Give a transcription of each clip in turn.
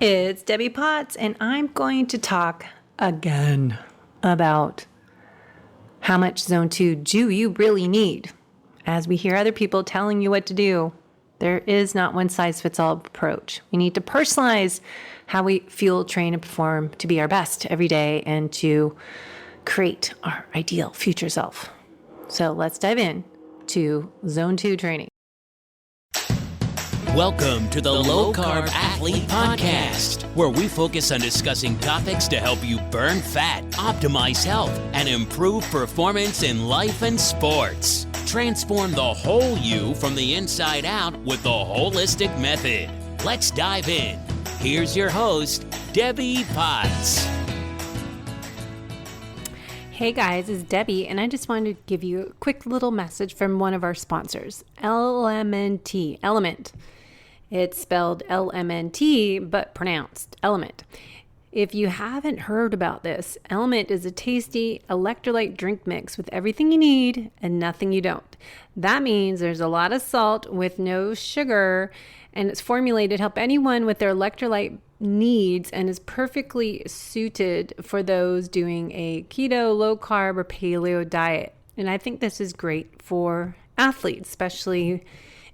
It's Debbie Potts, and I'm going to talk again about how much Zone 2 do you really need. As we hear other people telling you what to do, there is not one size fits all approach. We need to personalize how we fuel, train, and perform to be our best every day and to create our ideal future self. So let's dive in to Zone 2 training. Welcome to the Low Carb Athlete Podcast, where we focus on discussing topics to help you burn fat, optimize health, and improve performance in life and sports. Transform the whole you from the inside out with the holistic method. Let's dive in. Here's your host, Debbie Potts. Hey guys, it's Debbie, and I just wanted to give you a quick little message from one of our sponsors, Element. It's spelled LMNT, but pronounced Element. If you haven't heard about this, Element is a tasty electrolyte drink mix with everything you need and nothing you don't. That means there's a lot of salt with no sugar, and it's formulated to help anyone with their electrolyte needs and is perfectly suited for those doing a keto, low carb, or paleo diet. And I think this is great for athletes, especially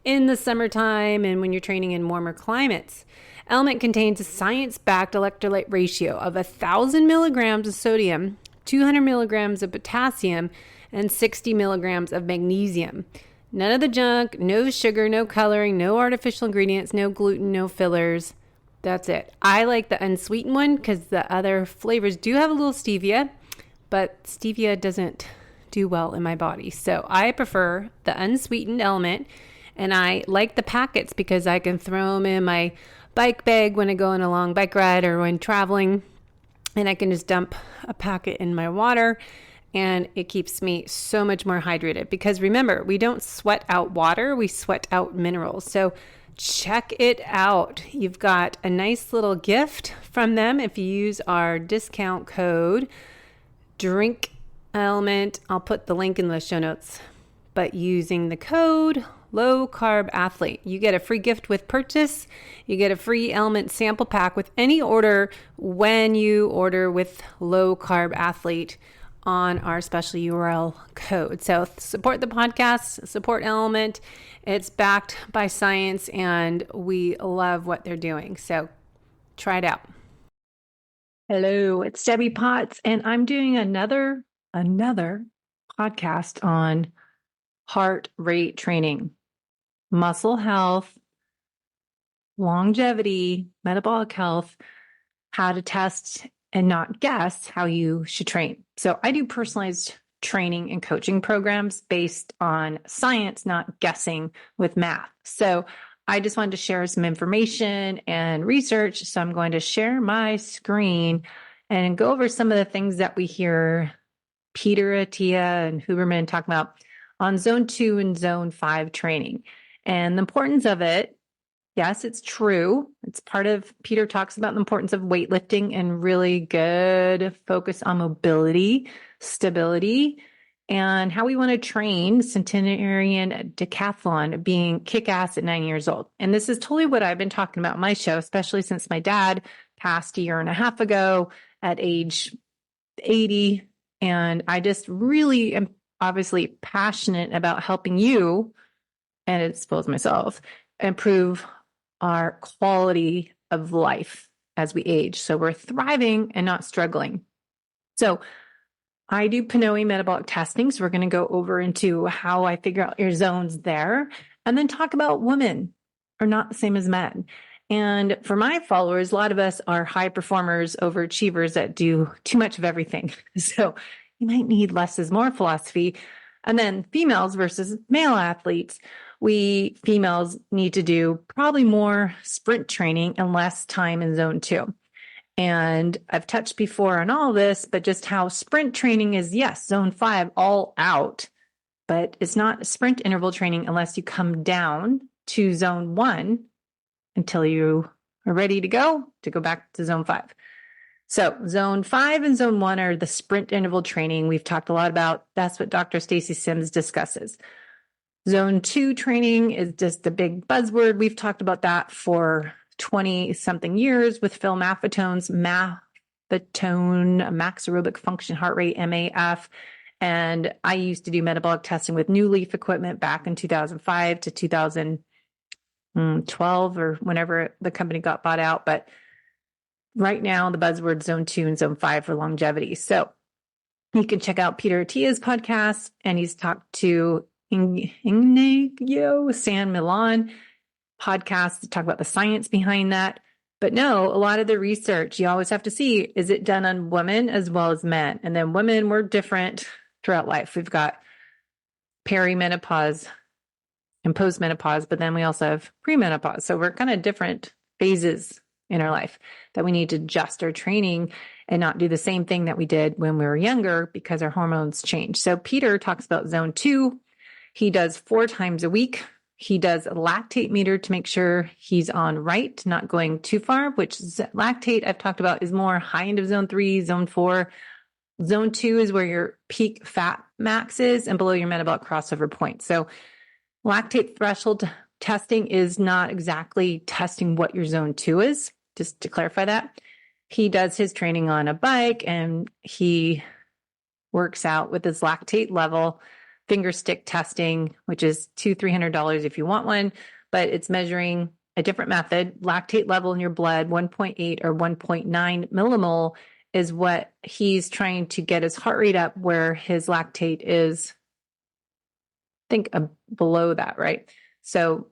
in the summertime and when you're training in warmer climates. Element contains a science-backed electrolyte ratio of 1,000 milligrams of sodium, 200 milligrams of potassium, and 60 milligrams of magnesium. None of the junk, no sugar, no coloring, no artificial ingredients, no gluten, no fillers. That's it. I like the unsweetened one because the other flavors do have a little stevia, but stevia doesn't do well in my body. So I prefer the unsweetened Element. And I like the packets because I can throw them in my bike bag when I go on a long bike ride or when traveling. And I can just dump a packet in my water and it keeps me so much more hydrated. Because remember, we don't sweat out water, we sweat out minerals. So check it out. You've got a nice little gift from them if you use our discount code Drink Element. I'll put the link in the show notes. But using the code Low Carb Athlete, you get a free gift with purchase. You get a free Element sample pack with any order when you order with Low Carb Athlete on our special URL code. So support the podcast, support Element. It's backed by science and we love what they're doing. So try it out. Hello, it's Debbie Potts, and I'm doing another podcast on heart rate training, muscle health, longevity, metabolic health, how to test and not guess how you should train. So I do personalized training and coaching programs based on science, not guessing with math. So I just wanted to share some information and research. So I'm going to share my screen and go over some of the things that we hear Peter Attia and Huberman talk about on Zone 2 and Zone 5 training. And the importance of it, yes, it's true. It's part of, Peter talks about the importance of weightlifting and really good focus on mobility, stability, and how we want to train centenarian decathlon, being kick-ass at 9 years old. And this is totally what I've been talking about on my show, especially since my dad passed a year and a half ago at age 80. And I just really am obviously passionate about helping you, and I suppose myself, improve our quality of life as we age. So we're thriving and not struggling. So I do Pinoy metabolic testing. So we're going to go over into how I figure out your zones there and then talk about women are not the same as men. And for my followers, a lot of us are high performers, overachievers that do too much of everything. So you might need less is more philosophy. And then females versus male athletes. We females need to do probably more sprint training and less time in Zone 2. And I've touched before on all this, but just how sprint training is, yes, Zone 5 all out, but it's not sprint interval training unless you come down to Zone 1 until you are ready to go back to Zone 5. So Zone 5 and Zone 1 are the sprint interval training we've talked a lot about. That's what Dr. Stacy Sims discusses. Zone 2 training is just a big buzzword. We've talked about that for 20 something years with Phil Maffetone's max aerobic function heart rate, MAF. And I used to do metabolic testing with New Leaf equipment back in 2005 to 2012 or whenever the company got bought out. But right now, the buzzword Zone 2 and Zone 5 for longevity. So you can check out Peter Attia's podcast, and he's talked to Ignacio San Milan podcast to talk about the science behind that. But no, a lot of the research, you always have to see, is it done on women as well as men? And then women, we're different throughout life. We've got perimenopause and postmenopause, but then we also have premenopause. So we're kind of different phases in our life that we need to adjust our training and not do the same thing that we did when we were younger because our hormones change. So Peter talks about Zone 2. He does 4 times a week. He does a lactate meter to make sure he's on right, not going too far, which lactate I've talked about is more high end of Zone 3, Zone 4. Zone 2 is where your peak fat max is and below your metabolic crossover point. So lactate threshold testing is not exactly testing what your Zone 2 is, just to clarify that. He does his training on a bike and he works out with his lactate level, finger stick testing, which is $200-$300 if you want one, but it's measuring a different method. Lactate level in your blood, 1.8 or 1.9 millimole is what he's trying to get his heart rate up where his lactate is, I think, below that, right? So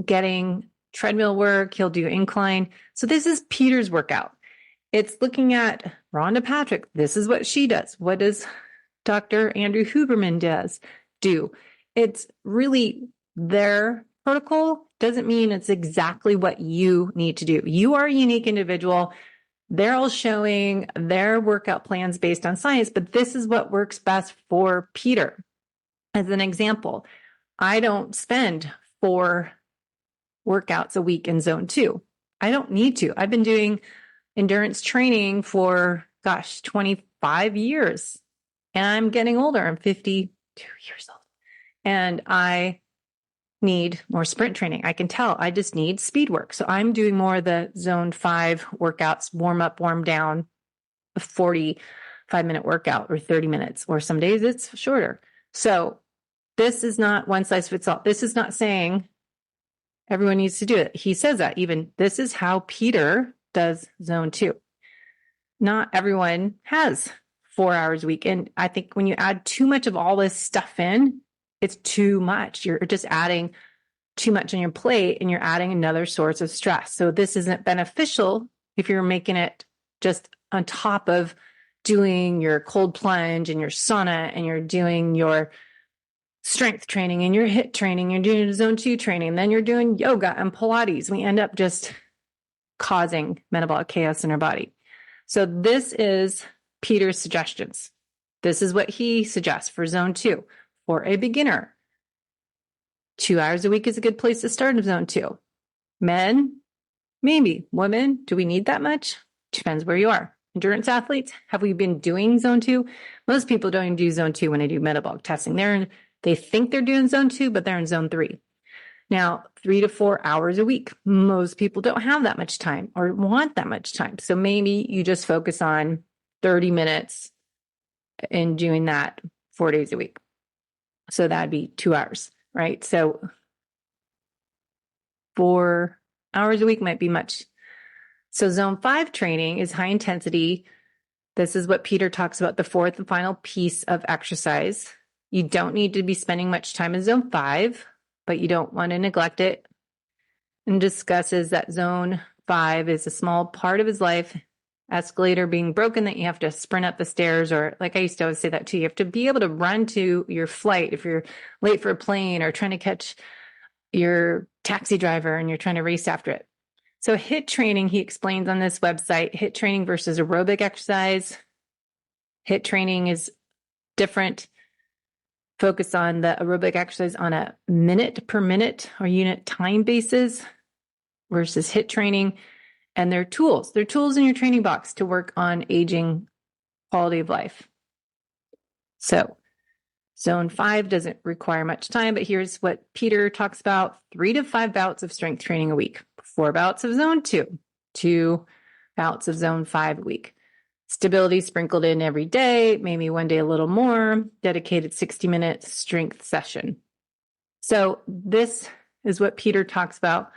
getting treadmill work, he'll do incline. So this is Peter's workout. It's looking at Rhonda Patrick. This is what she does. What does Dr. Andrew Huberman do? It's really their protocol. Doesn't mean it's exactly what you need to do. You are a unique individual. They're all showing their workout plans based on science, but this is what works best for Peter. As an example, I don't spend 4 workouts a week in Zone 2. I don't need to. I've been doing endurance training for, 25 years. And I'm getting older. I'm 52 years old. And I need more sprint training. I can tell I just need speed work. So I'm doing more of the Zone 5 workouts, warm up, warm down, a 45-minute workout or 30 minutes, or some days it's shorter. So this is not one size fits all. This is not saying everyone needs to do it. He says that even this is how Peter does Zone 2. Not everyone has 4 hours a week. And I think when you add too much of all this stuff in, it's too much. You're just adding too much on your plate and you're adding another source of stress. So this isn't beneficial if you're making it just on top of doing your cold plunge and your sauna and you're doing your strength training and your HIIT training, you're doing Zone 2 training, then you're doing yoga and Pilates. We end up just causing metabolic chaos in our body. So this is Peter's suggestions. This is what he suggests for Zone 2 for a beginner. 2 hours a week is a good place to start in Zone 2. Men, maybe. Women, do we need that much? Depends where you are. Endurance athletes, have we been doing Zone 2? Most people don't even do Zone 2 when they do metabolic testing. They think they're doing Zone 2, but they're in Zone 3. Now, 3 to 4 hours a week. Most people don't have that much time or want that much time. So maybe you just focus on 30 minutes in doing that 4 days a week. So that'd be 2 hours, right? So 4 hours a week might be much. So Zone 5 training is high intensity. This is what Peter talks about, the fourth and final piece of exercise. You don't need to be spending much time in Zone 5, but you don't want to neglect it. And discusses that Zone 5 is a small part of his life, escalator being broken, that you have to sprint up the stairs, or like I used to always say that too, you have to be able to run to your flight if you're late for a plane or trying to catch your taxi driver and you're trying to race after it. So HIIT training, he explains on this website, HIIT training versus aerobic exercise. HIIT training is different. Focus on the aerobic exercise on a minute per minute or unit time basis versus HIIT training. And they're tools. They're tools in your training box to work on aging quality of life. So Zone 5 doesn't require much time, but here's what Peter talks about: 3 to 5 bouts of strength training a week. 4 bouts of zone 2, 2 bouts of zone 5 a week. Stability sprinkled in every day, maybe one day a little more, dedicated 60-minute strength session. So this is what Peter talks about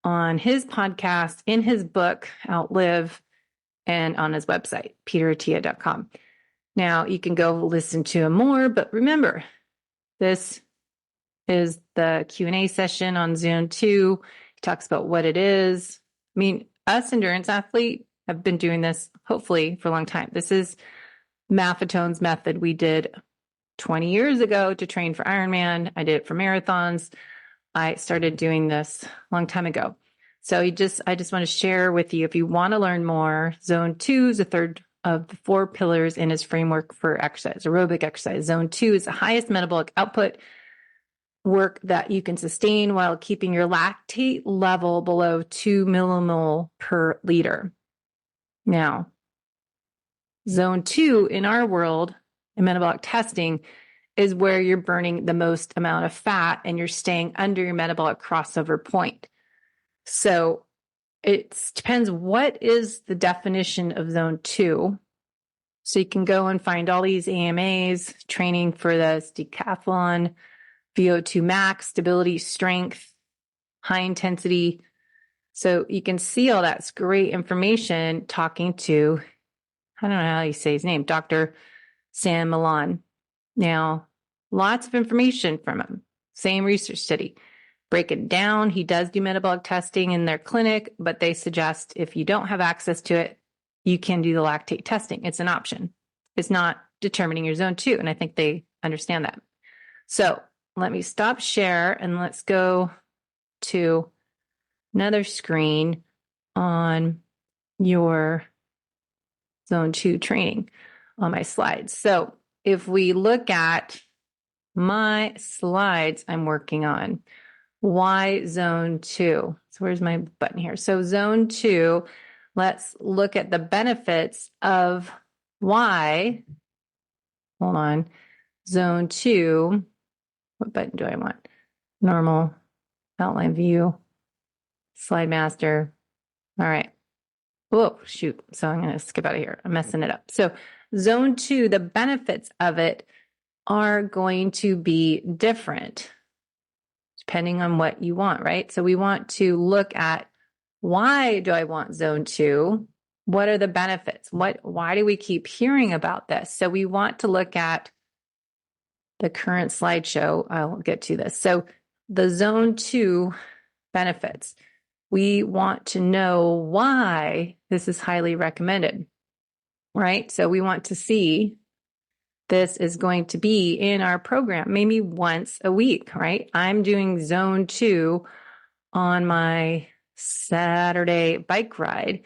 on his podcast, in his book, Outlive, and on his website, peterattia.com. Now, you can go listen to him more, but remember, this is the Q&A session on Zone 2. He talks about what it is. I mean, us endurance athletes have been doing this, hopefully, for a long time. This is Maffetone's method we did 20 years ago to train for Ironman. I did it for marathons. I started doing this a long time ago. So I just want to share with you, if you want to learn more, Zone 2 is the third of the 4 pillars in his framework for exercise, aerobic exercise. Zone 2 is the highest metabolic output work that you can sustain while keeping your lactate level below 2 millimole per liter. Now, Zone 2 in our world, in metabolic testing, is where you're burning the most amount of fat and you're staying under your metabolic crossover point. So it depends what is the definition of Zone 2. So you can go and find all these AMAs, training for this decathlon, VO2 max, stability, strength, high intensity. So you can see all that's great information talking to, I don't know how you say his name, Dr. Sam Milan. Now, lots of information from him. Same research study. Break it down. He does do metabolic testing in their clinic, but they suggest if you don't have access to it, you can do the lactate testing. It's an option. It's not determining your Zone 2, and I think they understand that. So let me stop share and let's go to another screen on your Zone 2 training on my slides. So if we look at my slides I'm working on, why Zone 2? So where's my button here? So Zone 2, let's look at the benefits of why. Hold on. Zone 2, what button do I want? Normal, outline view, slide master. All right. Whoa, shoot. So I'm going to skip out of here. I'm messing it up. So Zone 2, the benefits of it are going to be different depending on what you want, right? So we want to look at, why do I want Zone 2? What are the benefits? Why do we keep hearing about this? So we want to look at the current slideshow. I'll get to this. So the Zone 2 benefits. We want to know why this is highly recommended, right? So we want to see this is going to be in our program, maybe once a week, right? I'm doing Zone 2 on my Saturday bike ride,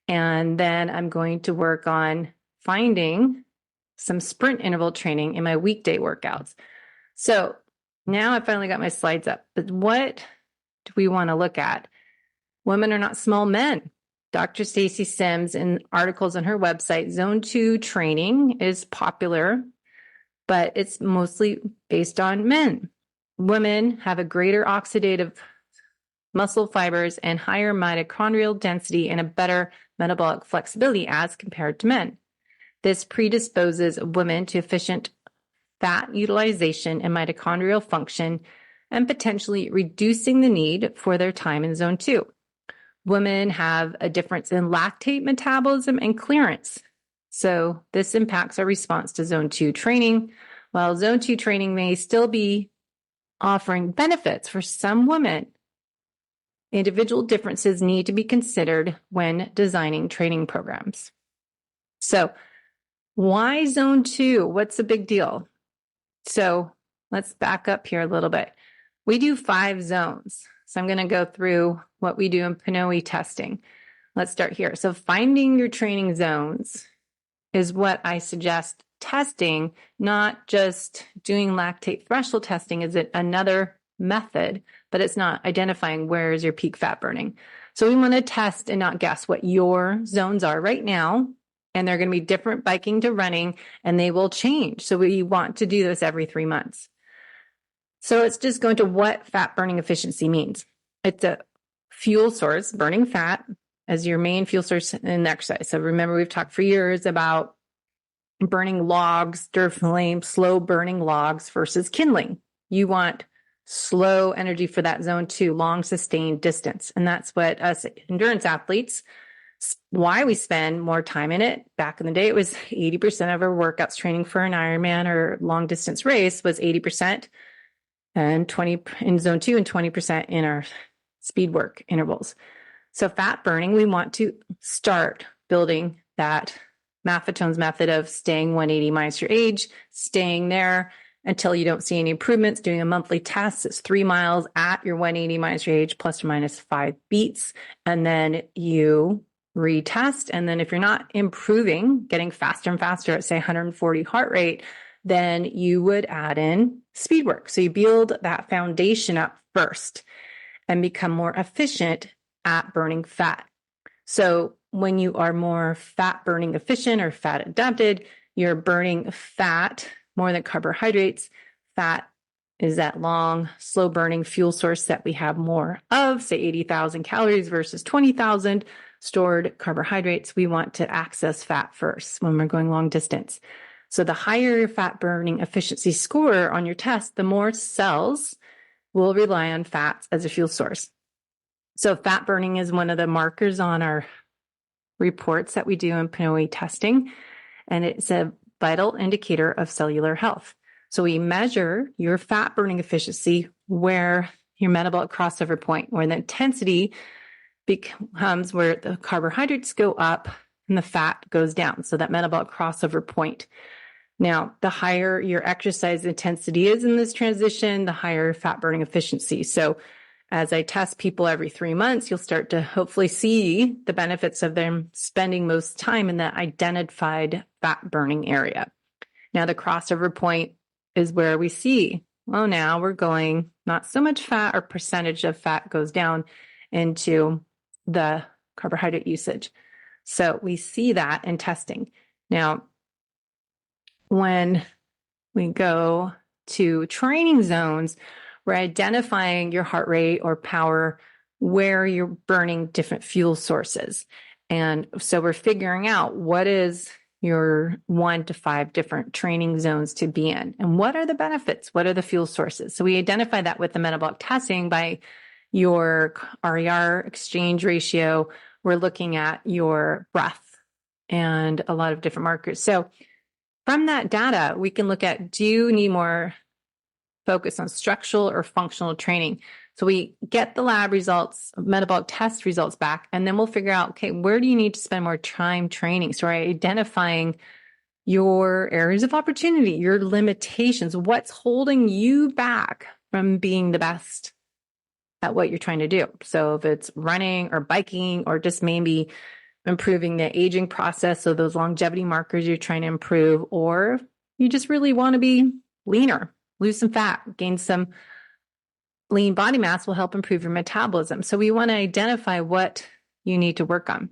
and then I'm going to work on finding some sprint interval training in my weekday workouts. So now I finally got my slides up, but what do we want to look at? Women are not small men. Dr. Stacy Sims, in articles on her website, Zone 2 training is popular, but it's mostly based on men. Women have a greater oxidative muscle fibers and higher mitochondrial density and a better metabolic flexibility as compared to men. This predisposes women to efficient fat utilization and mitochondrial function and potentially reducing the need for their time in Zone 2. Women have a difference in lactate metabolism and clearance. So this impacts our response to Zone 2 training. While Zone 2 training may still be offering benefits for some women, individual differences need to be considered when designing training programs. So why Zone 2? What's the big deal? So let's back up here a little bit. We do 5 zones. So I'm going to go through what we do in PNOE testing. Let's start here. So finding your training zones is what I suggest testing, not just doing lactate threshold testing. Is it another method, but it's not identifying where is your peak fat burning. So we want to test and not guess what your zones are right now. And they're going to be different biking to running, and they will change. So we want to do this every 3 months. So it's just going to what fat burning efficiency means. It's a fuel source, burning fat, as your main fuel source in exercise. So remember, we've talked for years about burning logs, dirt flame, slow burning logs versus kindling. You want slow energy for that zone 2, long sustained distance. And that's what us endurance athletes, why we spend more time in it. Back in the day, it was 80% of our workouts training for an Ironman or long distance race was 80% and 20 in zone 2 and 20% in our speed work intervals. So fat burning, we want to start building that Maffetone's method of staying 180 minus your age, staying there until you don't see any improvements, doing a monthly test. It's 3 miles at your 180 minus your age, plus or minus 5 beats. And then you retest. And then if you're not improving, getting faster and faster at say 140 heart rate, then you would add in speed work. So you build that foundation up first and become more efficient at burning fat. So when you are more fat burning efficient or fat adapted, you're burning fat more than carbohydrates. Fat is that long, slow burning fuel source that we have more of, say 80,000 calories versus 20,000 stored carbohydrates. We want to access fat first when we're going long distance. So the higher your fat burning efficiency score on your test, the more cells will rely on fats as a fuel source. So fat burning is one of the markers on our reports that we do in PNOE testing, and it's a vital indicator of cellular health. So we measure your fat burning efficiency where your metabolic crossover point, where the intensity becomes where the carbohydrates go up and the fat goes down. So that metabolic crossover point. Now, the higher your exercise intensity is in this transition, the higher fat burning efficiency. So as I test people every 3 months, you'll start to hopefully see the benefits of them spending most time in that identified fat burning area. Now, the crossover point is where we see, well, now we're going not so much fat or percentage of fat goes down into the carbohydrate usage. So we see that in testing. Now, when we go to training zones, we're identifying your heart rate or power where you're burning different fuel sources. And so we're figuring out what is your 1 to 5 different training zones to be in. And what are the benefits? What are the fuel sources? So we identify that with the metabolic testing by your RER exchange ratio. We're looking at your breath and a lot of different markers. So from that data, we can look at, do you need more focus on structural or functional training? So we get the lab results, metabolic test results back, and then we'll figure out, okay, where do you need to spend more time training? So we're identifying your areas of opportunity, your limitations, what's holding you back from being the best at what you're trying to do. So if it's running or biking or just maybe improving the aging process, so those longevity markers you're trying to improve, or you just really want to be leaner, lose some fat, gain some lean body mass will help improve your metabolism. So we want to identify what you need to work on.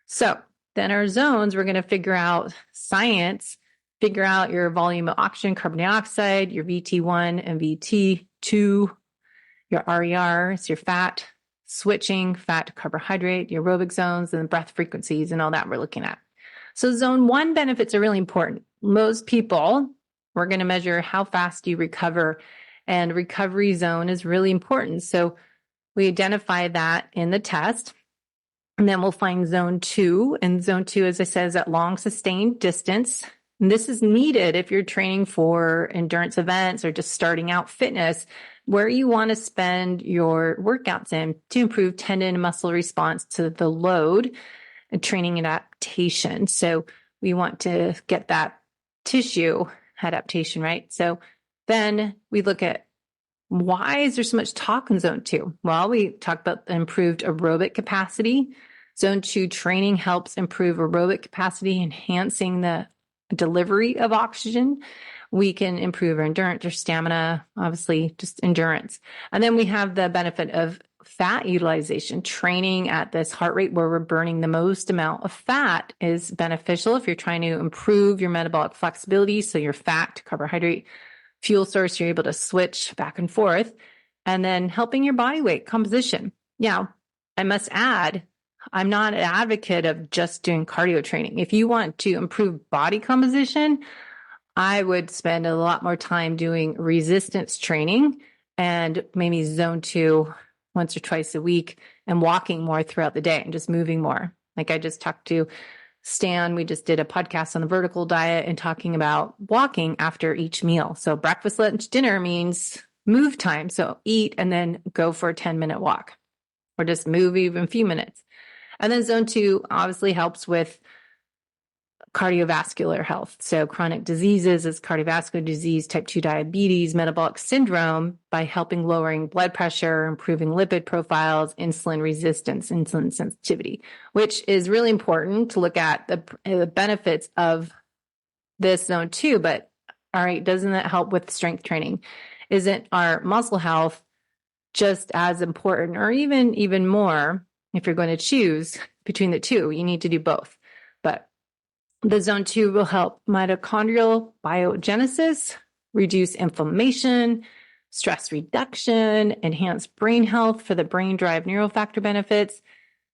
So then our zones, we're going to figure out science, figure out your volume of oxygen, carbon dioxide, your VT1 and VT2, your RER, it's your fat switching, fat to carbohydrate, your aerobic zones, and breath frequencies and all that we're looking at. So zone 1 benefits are really important. Most people, we're going to measure how fast you recover, and recovery zone is really important. So we identify that in the test, and then we'll find zone 2. And zone 2, as I said, is that long sustained distance. And this is needed if you're training for endurance events or just starting out fitness, where you want to spend your workouts in to improve tendon and muscle response to the load and training adaptation. So we want to get that tissue adaptation, right? So then we look at, why is there so much talk in zone 2? Well, we talked about the improved aerobic capacity. Zone 2 training helps improve aerobic capacity, enhancing the delivery of oxygen. We can improve our endurance or stamina, obviously just endurance. And then we have the benefit of fat utilization. Training at this heart rate where we're burning the most amount of fat is beneficial if you're trying to improve your metabolic flexibility. So your fat to carbohydrate fuel source, you're able to switch back and forth, and then helping your body weight composition. Now, I must add, I'm not an advocate of just doing cardio training. If you want to improve body composition, I would spend a lot more time doing resistance training and maybe zone 2 once or twice a week and walking more throughout the day and just moving more. Like I just talked to Stan, we just did a podcast on the vertical diet and talking about walking after each meal. So breakfast, lunch, dinner means move time. So eat and then go for a 10-minute walk or just move even a few minutes. And then zone 2 obviously helps with cardiovascular health. So chronic diseases is cardiovascular disease, type 2 diabetes, metabolic syndrome by helping lowering blood pressure, improving lipid profiles, insulin resistance, insulin sensitivity, which is really important to look at the benefits of this zone 2. But all right, doesn't that help with strength training? Isn't our muscle health just as important or even more if you're going to choose between the two? You need to do both. But the zone 2 will help mitochondrial biogenesis, reduce inflammation, stress reduction, enhance brain health for the brain-derived neurofactor benefits,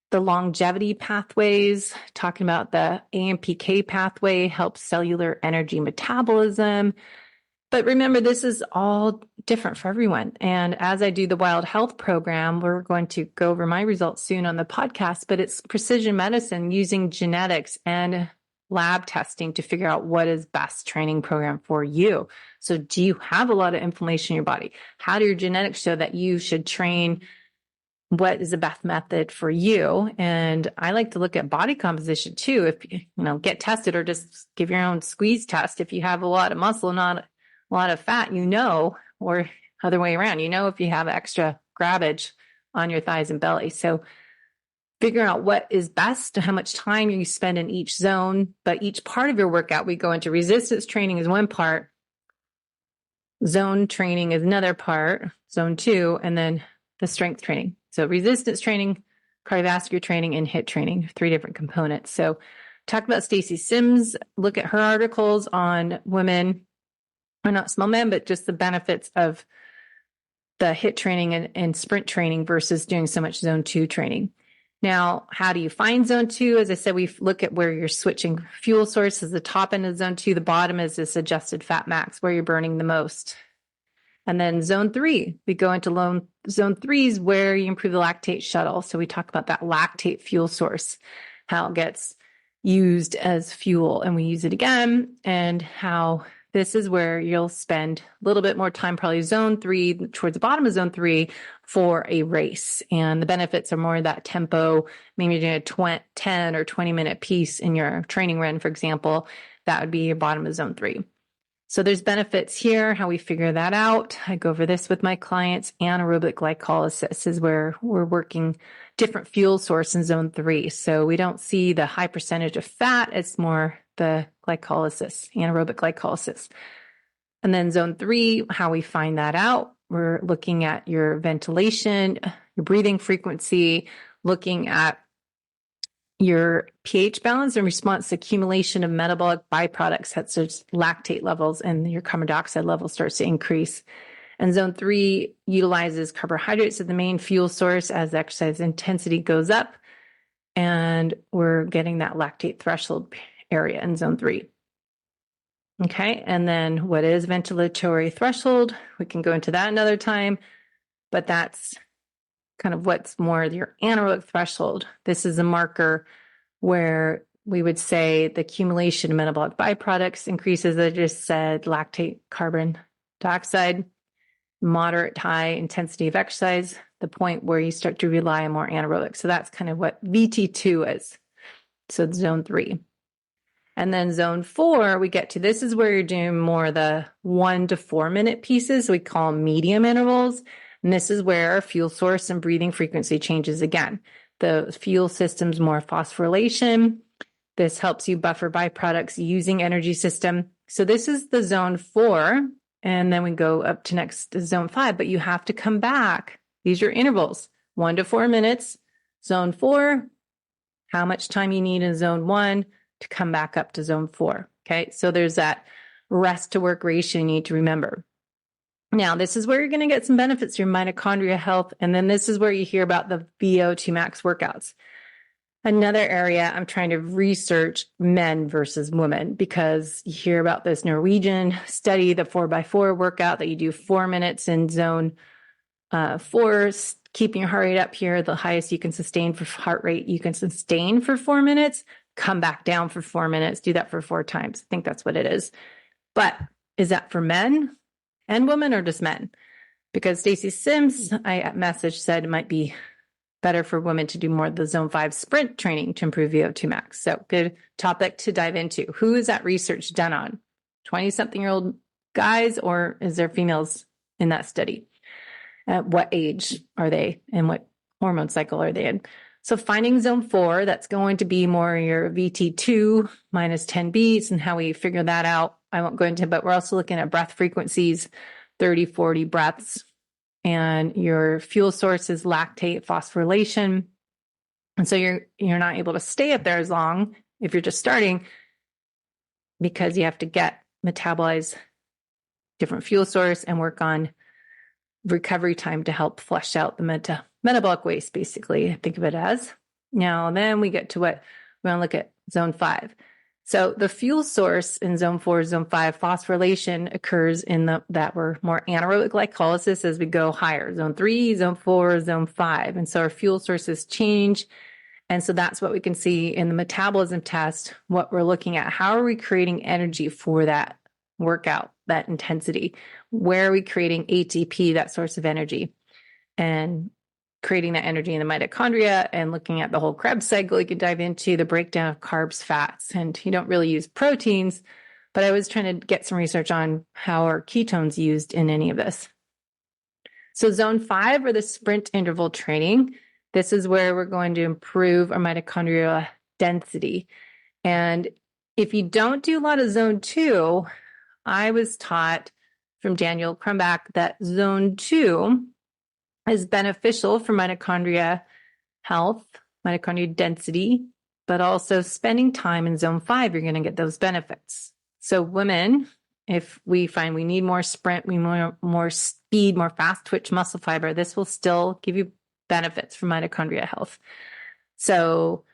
the longevity pathways, talking about the AMPK pathway, helps cellular energy metabolism. But remember, this is all different for everyone. And as I do the Wild Health program, we're going to go over my results soon on the podcast, but it's precision medicine using genetics and lab testing to figure out what is best training program for you. So do you have a lot of inflammation in your body? How do your genetics show that you should train? What is the best method for you? And I like to look at body composition too. If you get tested or just give your own squeeze test. If you have a lot of muscle, not a lot of fat, or other way around, if you have extra grabbage on your thighs and belly. So figuring out what is best, how much time you spend in each zone, but each part of your workout, we go into resistance training is one part, zone training is another part, zone 2, and then the strength training. So resistance training, cardiovascular training, and HIIT training, 3 different components. So talk about Stacy Sims, look at her articles on women, or not small men, but just the benefits of the HIIT training and sprint training versus doing so much zone 2 training. Now, how do you find zone 2? As I said, we look at where you're switching fuel sources. The top end of zone 2, the bottom is this adjusted fat max, where you're burning the most. And then zone 3, we go into zone 3 is where you improve the lactate shuttle. So we talk about that lactate fuel source, how it gets used as fuel and we use it again, and how this is where you'll spend a little bit more time, probably zone 3, towards the bottom of zone 3 for a race. And the benefits are more that tempo. Maybe you're doing a 10 or 20-minute piece in your training run, for example. That would be your bottom of zone 3. So there's benefits here, how we figure that out. I go over this with my clients. Anaerobic glycolysis is where we're working different fuel source in zone 3. So we don't see the high percentage of fat. It's more the glycolysis, anaerobic glycolysis. And then zone 3, how we find that out. We're looking at your ventilation, your breathing frequency, looking at your pH balance in response to accumulation of metabolic byproducts such as lactate levels, and your carbon dioxide level starts to increase. And zone 3 utilizes carbohydrates as the main fuel source as the exercise intensity goes up, and we're getting that lactate threshold area in zone 3. Okay, and then what is ventilatory threshold? We can go into that another time, but that's kind of what's more your anaerobic threshold. This is a marker where we would say the accumulation of metabolic byproducts increases, as I just said, lactate, carbon dioxide, moderate high intensity of exercise, the point where you start to rely on more anaerobic. So that's kind of what VT2 is. So zone 3. And then zone 4, we get to, this is where you're doing more the 1 to 4 minute pieces. We call them medium intervals. And this is where fuel source and breathing frequency changes again. The fuel system's more phosphorylation. This helps you buffer byproducts using energy system. So this is the zone 4. And then we go up to next to zone 5, but you have to come back. These are intervals, 1 to 4 minutes. Zone 4, how much time you need in zone 1 to come back up to zone 4. Okay, so there's that rest to work ratio you need to remember. Now, this is where you're going to get some benefits to your mitochondria health. And then this is where you hear about the VO2 max workouts. Another area I'm trying to research men versus women, because you hear about this Norwegian study, the 4x4 workout that you do 4 minutes in zone 4, keeping your heart rate up here, the highest you can sustain for heart rate you can sustain for 4 minutes, come back down for 4 minutes, do that for 4 times. I think that's what it is. But is that for men and women or just men? Because Stacy Sims, I message said it might be better for women to do more of the zone 5 sprint training to improve VO2 max. So good topic to dive into. Who is that research done on? 20-something-year-old guys, or is there females in that study? At what age are they and what hormone cycle are they in? So finding zone 4, that's going to be more your VT2 minus 10 beats and how we figure that out. I won't go into it, but we're also looking at breath frequencies, 30, 40 breaths. And your fuel source is lactate phosphorylation. And so you're not able to stay up there as long if you're just starting, because you have to metabolize different fuel source and work on recovery time to help flush out the metabolic waste, basically, think of it as. Now, then we get to what we want to look at zone 5. So the fuel source in zone 4, zone 5, phosphorylation occurs that we're more anaerobic glycolysis as we go higher, zone 3, zone 4, zone 5. And so our fuel sources change. And so that's what we can see in the metabolism test, what we're looking at. How are we creating energy for that workout, that intensity? Where are we creating ATP, that source of energy? And creating that energy in the mitochondria, and looking at the whole Krebs cycle, you can dive into the breakdown of carbs, fats, and you don't really use proteins, but I was trying to get some research on how are ketones used in any of this. So zone 5, or the sprint interval training, this is where we're going to improve our mitochondrial density. And if you don't do a lot of zone 2, I was taught from Daniel Crumbach that zone 2 is beneficial for mitochondria health, mitochondria density, but also spending time in zone 5, you're going to get those benefits. So women, if we find we need more sprint, we need more speed, more fast twitch muscle fiber, this will still give you benefits for mitochondria health. So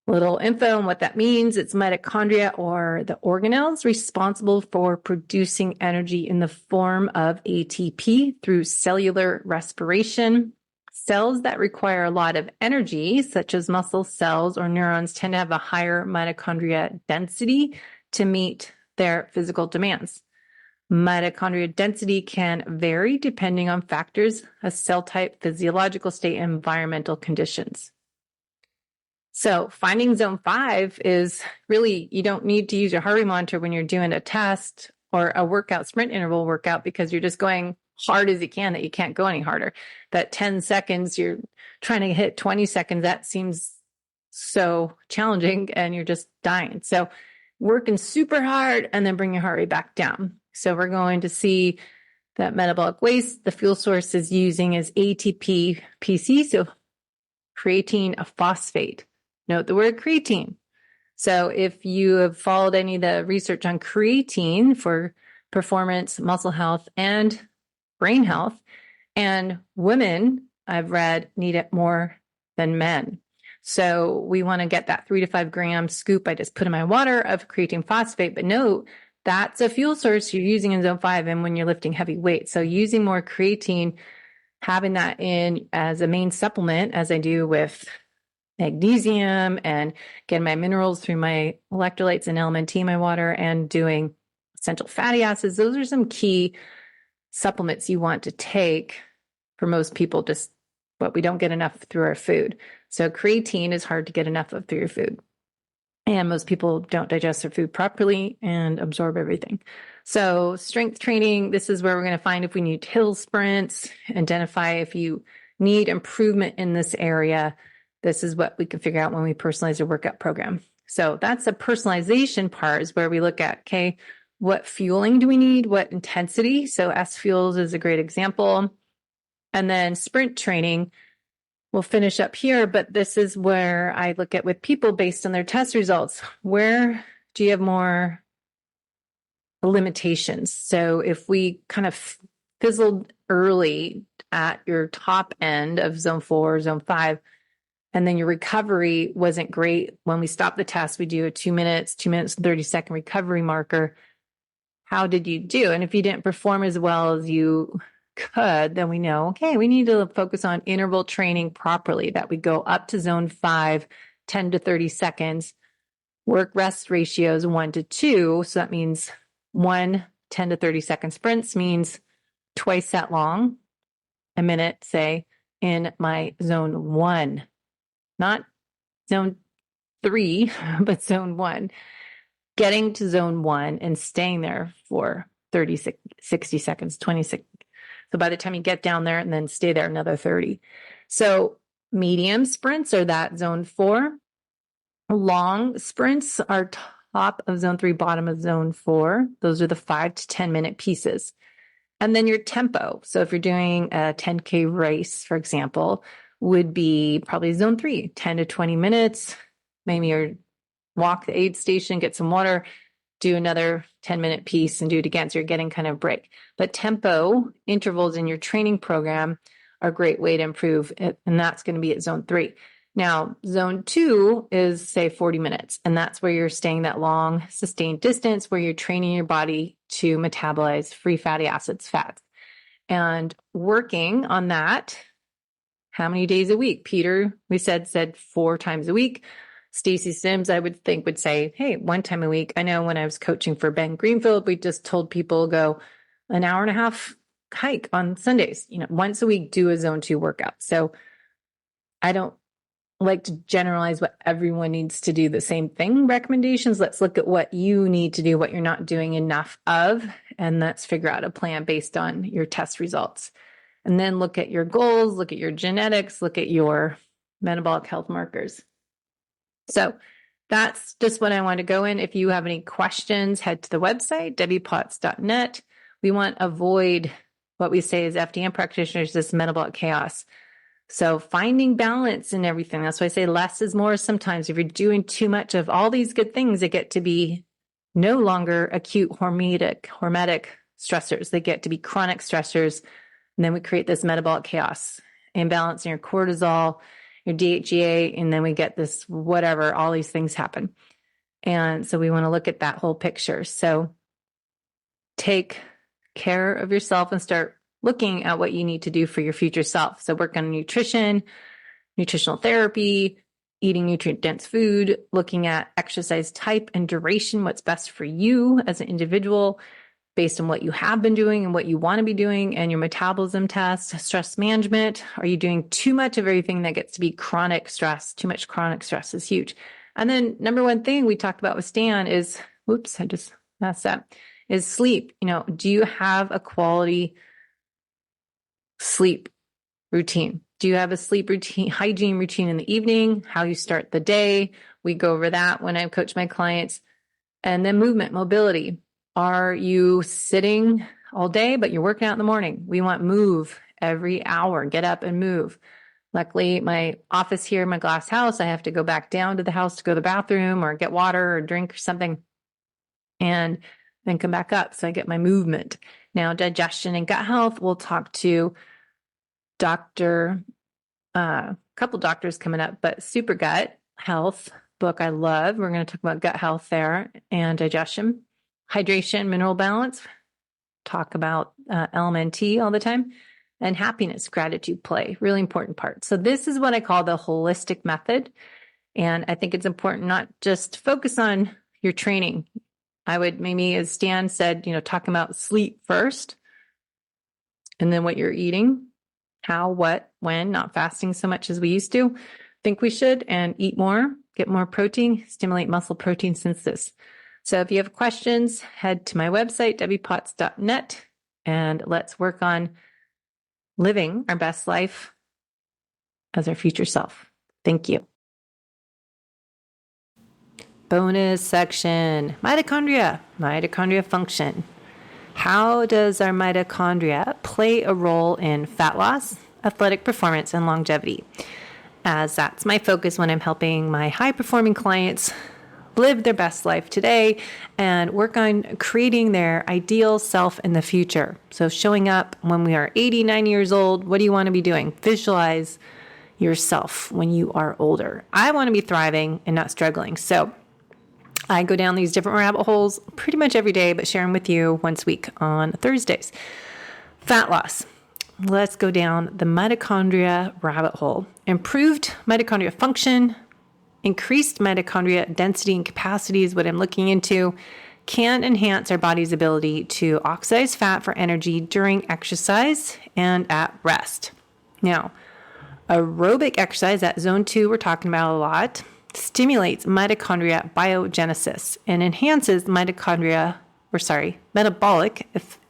little info on what that means. It's mitochondria, or the organelles responsible for producing energy in the form of ATP through cellular respiration. Cells that require a lot of energy, such as muscle cells or neurons, tend to have a higher mitochondria density to meet their physical demands. Mitochondria density can vary depending on factors, a cell type, physiological state, and environmental conditions. So finding zone 5 is really, you don't need to use your heart rate monitor when you're doing a test or a workout, sprint interval workout, because you're just going hard as you can, that you can't go any harder. That 10 seconds, you're trying to hit 20 seconds, that seems so challenging and you're just dying. So working super hard and then bring your heart rate back down. So we're going to see that metabolic waste, the fuel source is using is ATP PC, so creatine a phosphate. Note the word creatine. So if you have followed any of the research on creatine for performance, muscle health, and brain health, and women, I've read, need it more than men. So we want to get that 3 to 5 gram scoop I just put in my water of creatine phosphate. But note, that's a fuel source you're using in zone 5 and when you're lifting heavy weights. So using more creatine, having that in as a main supplement, as I do with magnesium and getting my minerals through my electrolytes and LMNT in my water, and doing essential fatty acids. Those are some key supplements you want to take for most people, just what we don't get enough through our food. So creatine is hard to get enough of through your food. And most people don't digest their food properly and absorb everything. So strength training, this is where we're going to find if we need hill sprints, identify if you need improvement in this area. This is what we can figure out when we personalize a workout program. So that's the personalization part, is where we look at, okay, what fueling do we need? What intensity? So S fuels is a great example. And then sprint training, we'll finish up here, but this is where I look at with people based on their test results. Where do you have more limitations? So if we kind of fizzled early at your top end of zone 4, zone 5, and then your recovery wasn't great. When we stop the test, we do a 2 minutes and 30-second recovery marker. How did you do? And if you didn't perform as well as you could, then we know, okay, we need to focus on interval training properly, that we go up to zone 5, 10 to 30 seconds, work rest ratios 1-2. So that means 10 to 30 second sprints means twice that long, a minute, say, in my zone 1, not zone 3, but zone 1. Getting to zone 1 and staying there for 30, 60 seconds, 26. So by the time you get down there, and then stay there another 30. So medium sprints are that zone 4. Long sprints are top of zone 3, bottom of zone 4. Those are the 5 to 10 minute pieces. And then your tempo. So if you're doing a 10K race, for example, would be probably zone 3, 10 to 20 minutes. Maybe you're walk the aid station, get some water, do another 10-minute piece and do it again. So you're getting kind of a break. But tempo intervals in your training program are a great way to improve it. And that's going to be at zone 3. Now, zone 2 is, say, 40 minutes. And that's where you're staying that long, sustained distance, where you're training your body to metabolize free fatty acids, fats. And working on that, how many days a week? Peter, we said 4 times a week. Stacy Sims, I would think, would say, hey, 1 time a week. I know when I was coaching for Ben Greenfield, we just told people go an hour and a half hike on Sundays. Once a week, do a zone 2 workout. So I don't like to generalize what everyone needs to do the same thing. Recommendations. Let's look at what you need to do, what you're not doing enough of, and let's figure out a plan based on your test results. And then look at your goals, look at your genetics, look at your metabolic health markers. So that's just what I want to go in. If you have any questions, head to the website, debbiepotts.net. We want to avoid what we say as FDN practitioners, this metabolic chaos. So finding balance in everything. That's why I say less is more sometimes. If you're doing too much of all these good things, they get to be no longer acute hormetic stressors. They get to be chronic stressors. And then we create this metabolic chaos, imbalance in your cortisol, your DHEA, and then we get this whatever, all these things happen. And so we want to look at that whole picture. So take care of yourself and start looking at what you need to do for your future self. So work on nutrition, nutritional therapy, eating nutrient-dense food, looking at exercise type and duration, what's best for you as an individual based on what you have been doing and what you want to be doing, and your metabolism test, stress management. Are you doing too much of everything that gets to be chronic stress? Too much chronic stress is huge. And then number one thing we talked about with Stan is, I just messed up, is sleep. Do you have a quality sleep routine? Do you have a sleep routine, hygiene routine in the evening, how you start the day? We go over that when I coach my clients. And then movement, mobility. Are you sitting all day, but you're working out in the morning? We want move every hour, get up and move. Luckily, my office here, my glass house, I have to go back down to the house to go to the bathroom or get water or drink or something, and then come back up. So I get my movement. Now, digestion and gut health, we'll talk to a couple doctors coming up, but Super Gut Health book I love. We're going to talk about gut health there and digestion. Hydration, mineral balance, talk about LMNT all the time, and happiness, gratitude, play, really important part. So this is what I call the holistic method. And I think it's important not just focus on your training. I would maybe, as Stan said, talking about sleep first, and then what you're eating, how, what, when, not fasting so much as we used to think we should, and eat more, get more protein, stimulate muscle protein synthesis. So if you have questions, head to my website, debbiepotts.net, and let's work on living our best life as our future self. Thank you. Bonus section, mitochondria function. How does our mitochondria play a role in fat loss, athletic performance, and longevity? As that's my focus when I'm helping my high-performing clients live their best life today and work on creating their ideal self in the future. So showing up when we are 89 years old, what do you want to be doing? Visualize yourself when you are older. I want to be thriving and not struggling. So I go down these different rabbit holes pretty much every day, but share them with you once a week on Thursdays. Fat loss. Let's go down the mitochondria rabbit hole. Improved mitochondria function, increased mitochondria density and capacity is what I'm looking into, can enhance our body's ability to oxidize fat for energy during exercise and at rest. Now, aerobic exercise, that zone 2 we're talking about a lot, stimulates mitochondria biogenesis and enhances metabolic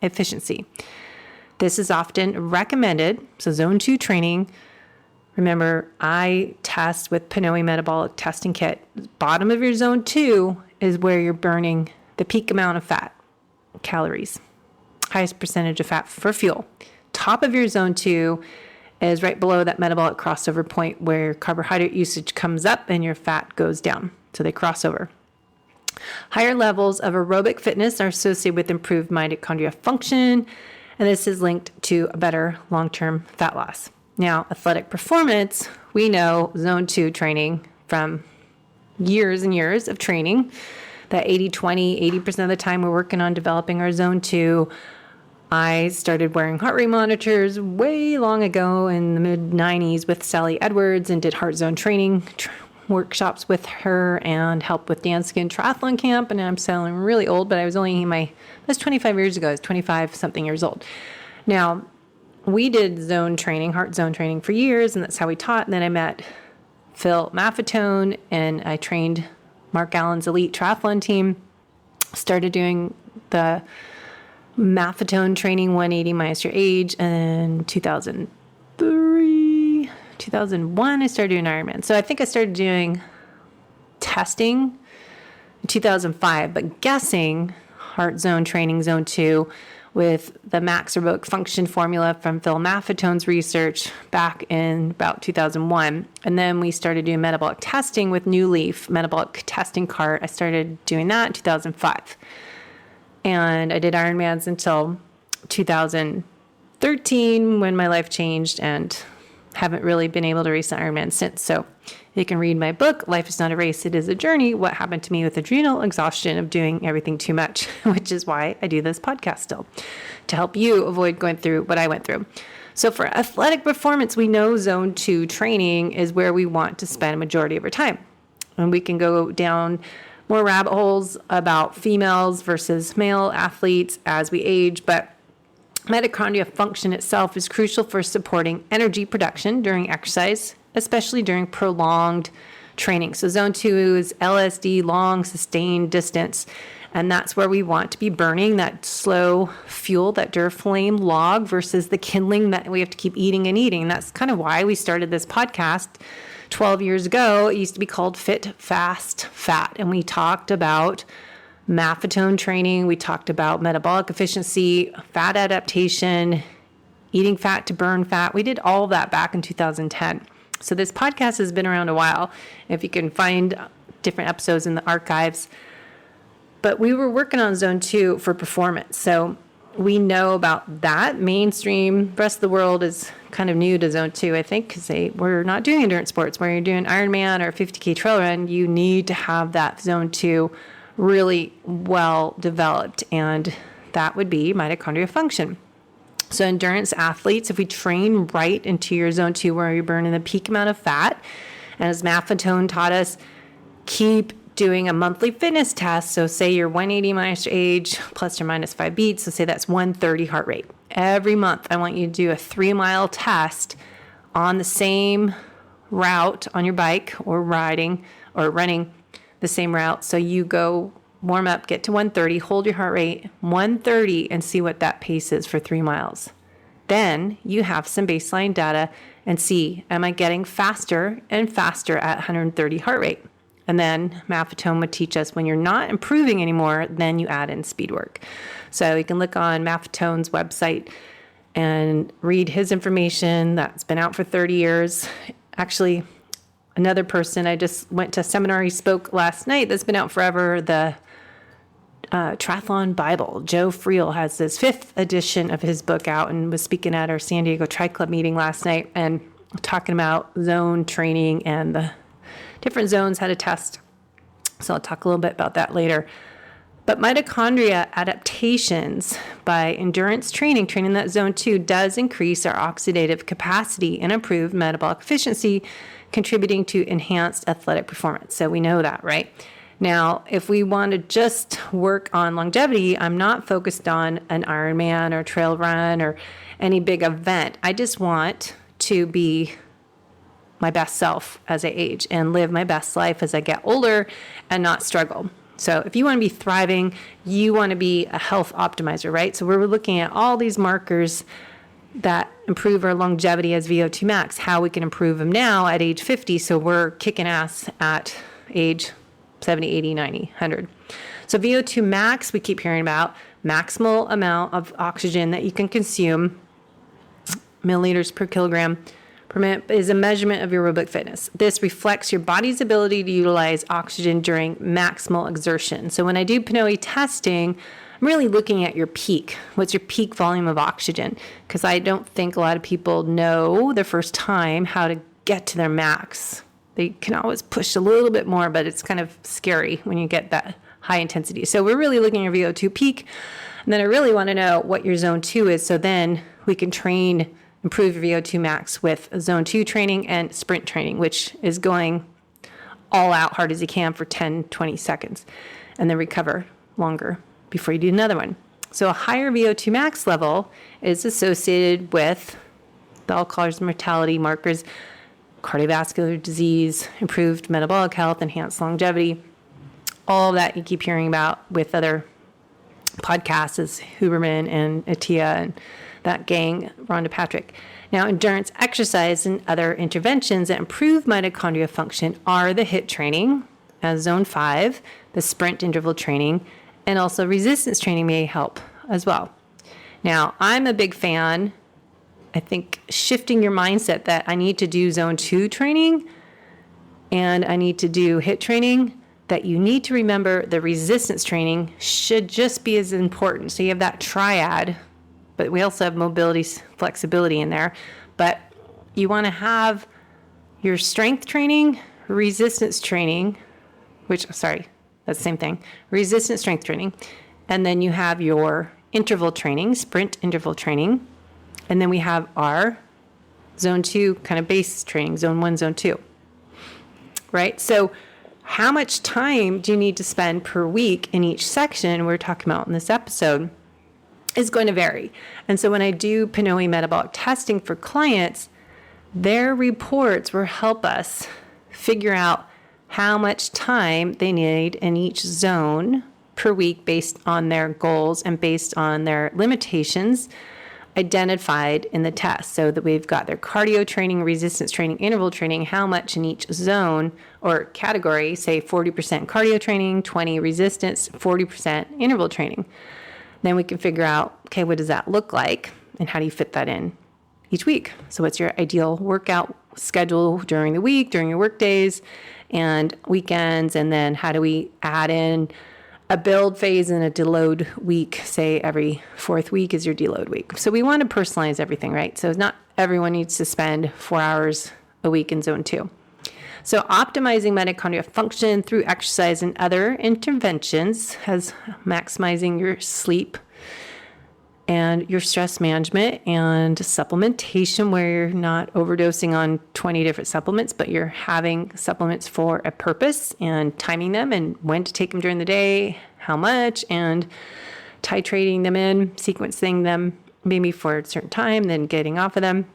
efficiency. This is often recommended. So zone 2 training, remember, I test with Pinoy metabolic testing kit. Bottom of your zone 2 is where you're burning the peak amount of fat, calories, highest percentage of fat for fuel. Top of your zone 2 is right below that metabolic crossover point where carbohydrate usage comes up and your fat goes down. So they cross over. Higher levels of aerobic fitness are associated with improved mitochondria function, and this is linked to a better long-term fat loss. Now, athletic performance, we know zone 2 training from years and years of training, that 80-20, 80% of the time we're working on developing our zone 2. I started wearing heart rate monitors way long ago in the mid-90s with Sally Edwards and did heart zone training workshops with her and helped with Dan Skin Triathlon Camp. And I'm sounding really old, but I was only that's 25 years ago. I was 25 something years old. Now, we did zone training, heart zone training for years, and that's how we taught. And then I met Phil Maffetone and I trained Mark Allen's elite triathlon team, started doing the Maffetone training 180 minus your age, and 2001 I started doing Ironman. So I think I started doing testing in 2005, but guessing heart zone training zone 2 with the max aerobic function formula from Phil Maffetone's research back in about 2001. And then we started doing metabolic testing with New Leaf metabolic testing cart. I started doing that in 2005. And I did Ironmans until 2013 when my life changed and haven't really been able to race an Ironman since. So you can read my book, Life is Not a Race, It is a Journey, What Happened to Me with Adrenal Exhaustion of Doing Everything Too Much, which is why I do this podcast still, to help you avoid going through what I went through. So for athletic performance, we know zone 2 training is where we want to spend a majority of our time. And we can go down more rabbit holes about females versus male athletes as we age, but mitochondria function itself is crucial for supporting energy production during exercise, especially during prolonged training. So zone 2 is LSD, long sustained distance, and that's where we want to be burning that slow fuel, that Duraflame log versus the kindling that we have to keep eating and eating. That's kind of why we started this podcast 12 years ago. It used to be called Fit, Fast, Fat. And we talked about Maffetone training. We talked about metabolic efficiency, fat adaptation, eating fat to burn fat. We did all of that back in 2010. So this podcast has been around a while. If you can find different episodes in the archives. But we were working on zone 2 for performance. So we know about that. Mainstream, the rest of the world is kind of new to zone 2, I think, because we're not doing endurance sports. Where you're doing Ironman or 50K trail run, you need to have that zone 2 really well developed, and that would be mitochondria function. So endurance athletes, if we train right into your zone 2 where you're burning the peak amount of fat, and as Maffetone taught us, keep doing a monthly fitness test. So say you're 180 minus your age, plus or minus 5 beats. So say that's 130 heart rate. Every month, I want you to do a 3-mile test on the same route on your bike or riding or running the same route. So you go warm up, get to 130, hold your heart rate 130 and see what that pace is for 3 miles. Then you have some baseline data and see, am I getting faster and faster at 130 heart rate? And then Maffetone would teach us when you're not improving anymore, then you add in speed work. So you can look on Maffetone's website and read his information that's been out for 30 years. Actually, Another person, I just went to a seminar, he spoke last night, that's been out forever, the Triathlon Bible. Joe Friel has this 5th edition of his book out and was speaking at our San Diego Tri Club meeting last night and talking about zone training and the different zones, how to test. So I'll talk a little bit about that later. But mitochondria adaptations by endurance training that zone 2 does increase our oxidative capacity and improve metabolic efficiency, contributing to enhanced athletic performance. So we know that, right? Now, if we want to just work on longevity, I'm not focused on an Ironman or trail run or any big event. I just want to be my best self as I age and live my best life as I get older and not struggle. So if you want to be thriving, you want to be a health optimizer, right? So we're looking at all these markers that improve our longevity as VO2 max, how we can improve them now at age 50. So we're kicking ass at age 70, 80, 90, 100. So VO2 max, we keep hearing about maximal amount of oxygen that you can consume, milliliters per kilogram per minute, is a measurement of your aerobic fitness. This reflects your body's ability to utilize oxygen during maximal exertion. So when I do PNOE testing, I'm really looking at your peak. What's your peak volume of oxygen? Because I don't think a lot of people know the first time how to get to their max. They can always push a little bit more, but it's kind of scary when you get that high intensity. So we're really looking at your VO2 peak. And then I really want to know what your zone 2 is. So then we can improve your VO2 max with zone 2 training and sprint training, which is going all out hard as you can for 10, 20 seconds, and then recover longer before you do another one. So a higher VO2 max level is associated with the all-cause mortality markers, cardiovascular disease, improved metabolic health, enhanced longevity, all that you keep hearing about with other podcasts is Huberman and Atia and that gang, Rhonda Patrick. Now, endurance exercise and other interventions that improve mitochondria function are the HIIT training as zone 5, the sprint interval training, and also resistance training may help as well. Now, I'm a big fan, I think, shifting your mindset that I need to do zone 2 training and I need to do HIIT training, that you need to remember the resistance training should just be as important. So you have that triad, but we also have mobility, flexibility in there. But you want to have your strength training, resistance training, that's the same thing, resistance strength training. And then you have your interval training, sprint interval training. And then we have our zone 2 kind of base training, zone 1, zone 2, right? So how much time do you need to spend per week in each section we're talking about in this episode is going to vary. And so when I do PNOE metabolic testing for clients, their reports will help us figure out how much time they need in each zone per week based on their goals and based on their limitations identified in the test, so that we've got their cardio training, resistance training, interval training, how much in each zone or category, say 40% cardio training, 20 resistance, 40% interval training. Then we can figure out, okay, what does that look like and how do you fit that in each week? So what's your ideal workout schedule during the week, during your work days and weekends? And then how do we add in a build phase and a deload week? Say every 4th week is your deload week. So we want to personalize everything, right? So not everyone needs to spend 4 hours a week in zone 2. So optimizing mitochondria function through exercise and other interventions has maximizing your sleep and your stress management and supplementation, where you're not overdosing on 20 different supplements, but you're having supplements for a purpose and timing them and when to take them during the day, how much, and titrating them in, sequencing them maybe for a certain time, then getting off of them,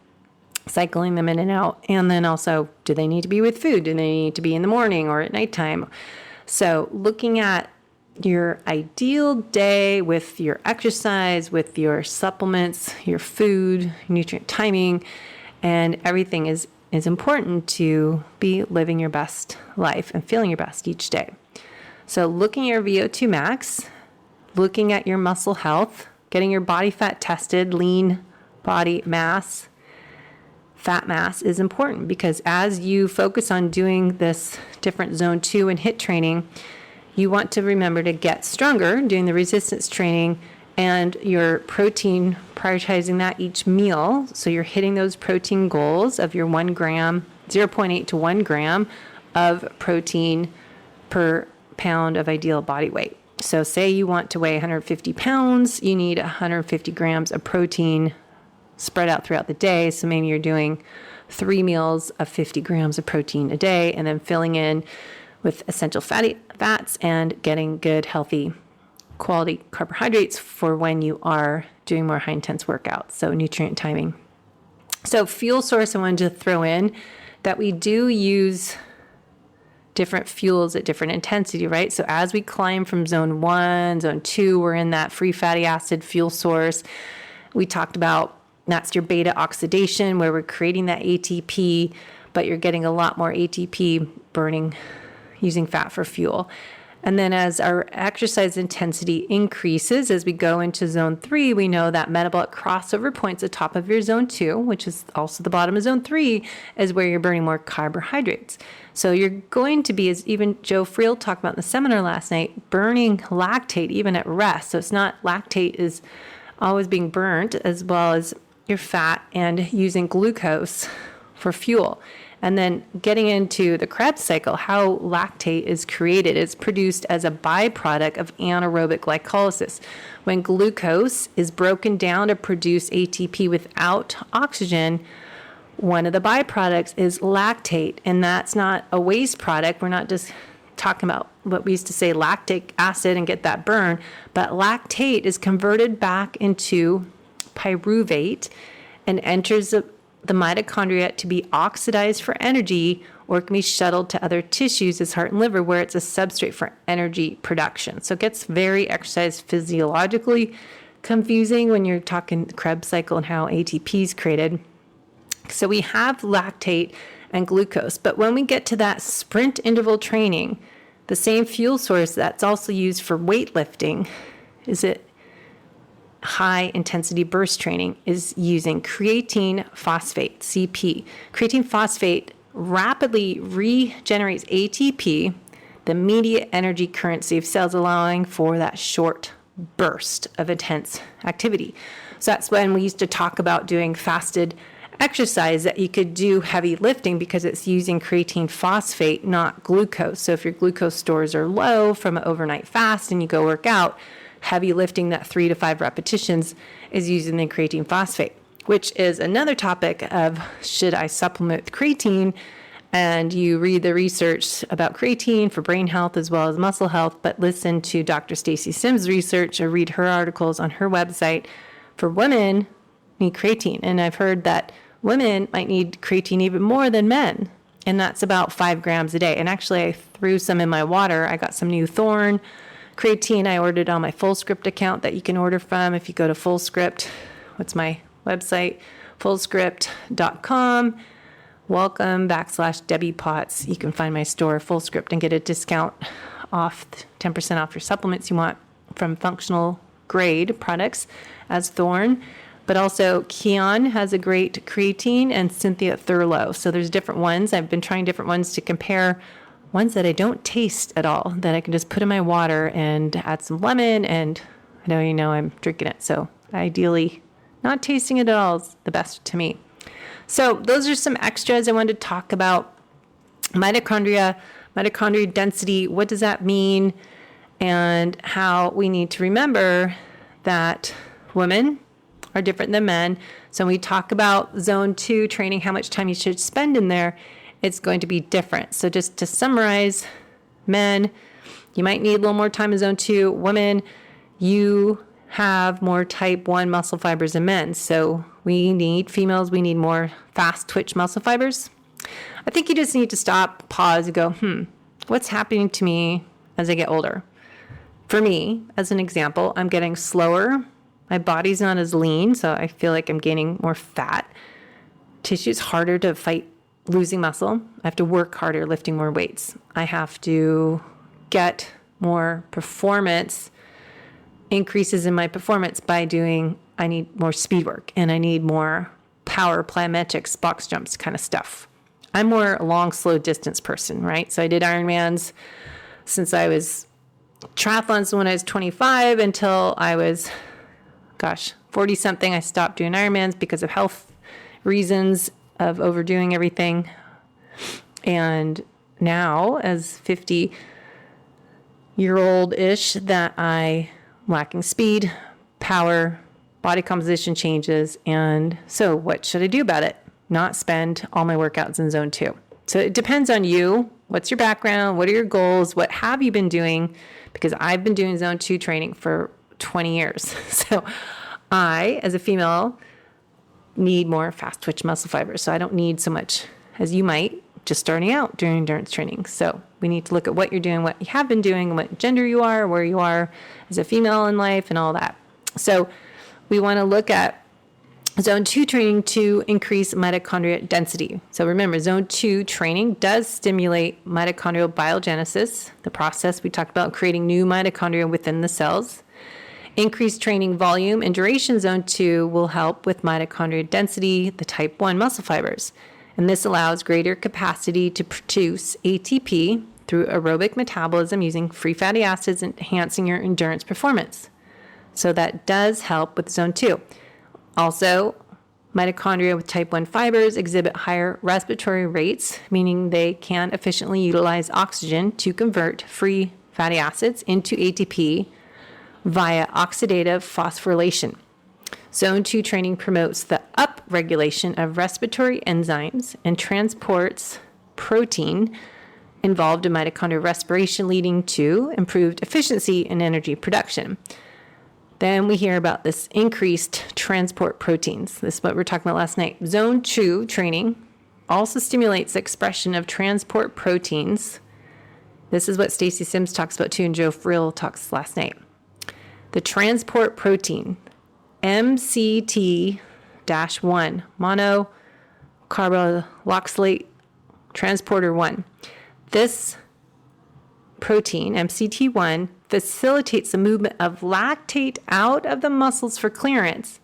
cycling them in and out. And then also, do they need to be with food? Do they need to be in the morning or at nighttime? So looking at your ideal day with your exercise, with your supplements, your food, nutrient timing, and everything is important to be living your best life and feeling your best each day. So looking at your VO2 max, looking at your muscle health, getting your body fat tested, lean body mass, fat mass is important, because as you focus on doing this different zone 2 and HIIT training, you want to remember to get stronger doing the resistance training and your protein, prioritizing that each meal. So you're hitting those protein goals of your 1 gram, 0.8 to 1 gram of protein per pound of ideal body weight. So say you want to weigh 150 pounds, you need 150 grams of protein spread out throughout the day. So maybe you're doing 3 meals of 50 grams of protein a day, and then filling in with essential fatty fats and getting good, healthy, quality carbohydrates for when you are doing more high intense workouts. So nutrient timing. So fuel source, I wanted to throw in that we do use different fuels at different intensity, right? So as we climb from zone 1, zone 2, we're in that free fatty acid fuel source. We talked about that's your beta oxidation, where we're creating that ATP, but you're getting a lot more ATP burning using fat for fuel. And then as our exercise intensity increases, as we go into zone 3, we know that metabolic crossover points at the top of your zone 2, which is also the bottom of zone 3, is where you're burning more carbohydrates. So you're going to be, as even Joe Friel talked about in the seminar last night, burning lactate even at rest. So it's not, lactate is always being burnt, as well as your fat, and using glucose for fuel. And then getting into the Krebs cycle, how lactate is created. It's produced as a byproduct of anaerobic glycolysis. When glucose is broken down to produce ATP without oxygen, one of the byproducts is lactate. And that's not a waste product. We're not just talking about what we used to say lactic acid and get that burn, but lactate is converted back into pyruvate and enters the mitochondria to be oxidized for energy, or it can be shuttled to other tissues as heart and liver, where it's a substrate for energy production. So it gets very exercise physiologically confusing when you're talking Krebs cycle and how ATP is created. So we have lactate and glucose, but when we get to that sprint interval training, the same fuel source that's also used for weightlifting is it high intensity burst training is using creatine phosphate, CP. Creatine phosphate rapidly regenerates ATP, the immediate energy currency of cells, allowing for that short burst of intense activity. So that's when we used to talk about doing fasted exercise, that you could do heavy lifting because it's using creatine phosphate, not glucose. So if your glucose stores are low from an overnight fast and you go work out, heavy lifting, that 3 to 5 repetitions, is using the creatine phosphate, which is another topic of should I supplement with creatine? And you read the research about creatine for brain health as well as muscle health, but listen to Dr. Stacy Sims' research or read her articles on her website. For women, need creatine. And I've heard that women might need creatine even more than men. And that's about 5 grams a day. And actually, I threw some in my water. I got some new Thorne creatine I ordered on my Fullscript account that you can order from if you go to Fullscript. What's my website? Fullscript.com. Welcome /Debbie Potts. You can find my store, Fullscript, and get a discount off, 10% off your supplements you want from functional grade products as Thorne. But also Kion has a great creatine, and Cynthia Thurlow. So there's different ones. I've been trying different ones to compare ones that I don't taste at all, that I can just put in my water and add some lemon, and I know you know I'm drinking it. So ideally, not tasting it at all is the best to me. So those are some extras I wanted to talk about. Mitochondria density, what does that mean? And how we need to remember that women are different than men. So when we talk about zone 2 training, how much time you should spend in there, it's going to be different. So just to summarize, men, you might need a little more time in zone 2. Women, you have more type 1 muscle fibers than men. So females, we need more fast twitch muscle fibers. I think you just need to stop, pause, and go, what's happening to me as I get older? For me, as an example, I'm getting slower. My body's not as lean, so I feel like I'm gaining more fat. Tissue's harder to fight losing muscle. I have to work harder lifting more weights. I have to get more performance, increases in my performance by I need more speed work, and I need more power, plyometrics, box jumps kind of stuff. I'm more a long, slow distance person, right? So I did Ironmans since I was triathlons when I was 25 until I was, 40 something. I stopped doing Ironmans because of health reasons of overdoing everything. And now as 50-year-old-ish that I lacking speed, power, body composition changes. And so what should I do about it? Not spend all my workouts in zone 2. So it depends on you. What's your background? What are your goals? What have you been doing? Because I've been doing zone 2 training for 20 years. So I, as a female, need more fast twitch muscle fibers. So I don't need so much as you might just starting out doing endurance training. So we need to look at what you're doing, what you have been doing, what gender you are, where you are as a female in life and all that. So we want to look at zone 2 training to increase mitochondria density. So remember, zone 2 training does stimulate mitochondrial biogenesis, the process we talked about creating new mitochondria within the cells. Increased training volume and duration zone 2 will help with mitochondria density, the type 1 muscle fibers. And this allows greater capacity to produce ATP through aerobic metabolism using free fatty acids, enhancing your endurance performance. So that does help with zone 2. Also, mitochondria with type 1 fibers exhibit higher respiratory rates, meaning they can efficiently utilize oxygen to convert free fatty acids into ATP via oxidative phosphorylation. Zone 2 training promotes the upregulation of respiratory enzymes and transports protein involved in mitochondrial respiration, leading to improved efficiency in energy production. Then we hear about this increased transport proteins. This is what we were talking about last night. Zone 2 training also stimulates the expression of transport proteins. This is what Stacy Sims talks about too, and Joe Frill talks last night. The transport protein, MCT-1, monocarboxylate transporter 1. This protein, MCT-1, facilitates the movement of lactate out of the muscles for clearance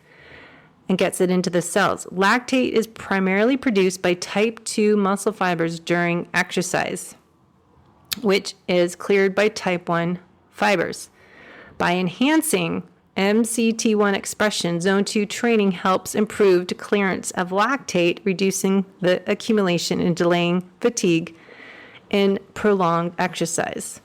and gets it into the cells. Lactate is primarily produced by type 2 muscle fibers during exercise, which is cleared by type 1 fibers. By enhancing MCT-1 expression, zone 2 training helps improve the clearance of lactate, reducing the accumulation and delaying fatigue in prolonged exercise.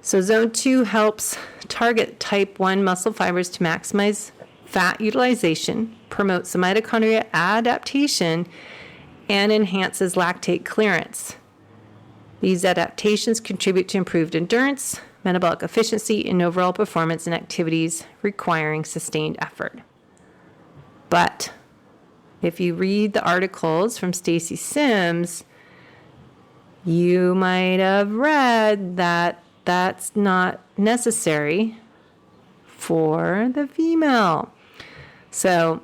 So zone 2 helps target type 1 muscle fibers to maximize fat utilization, promotes the mitochondria adaptation, and enhances lactate clearance. These adaptations contribute to improved endurance, metabolic efficiency, and overall performance in activities requiring sustained effort. But if you read the articles from Stacy Sims, you might have read that that's not necessary for the female. So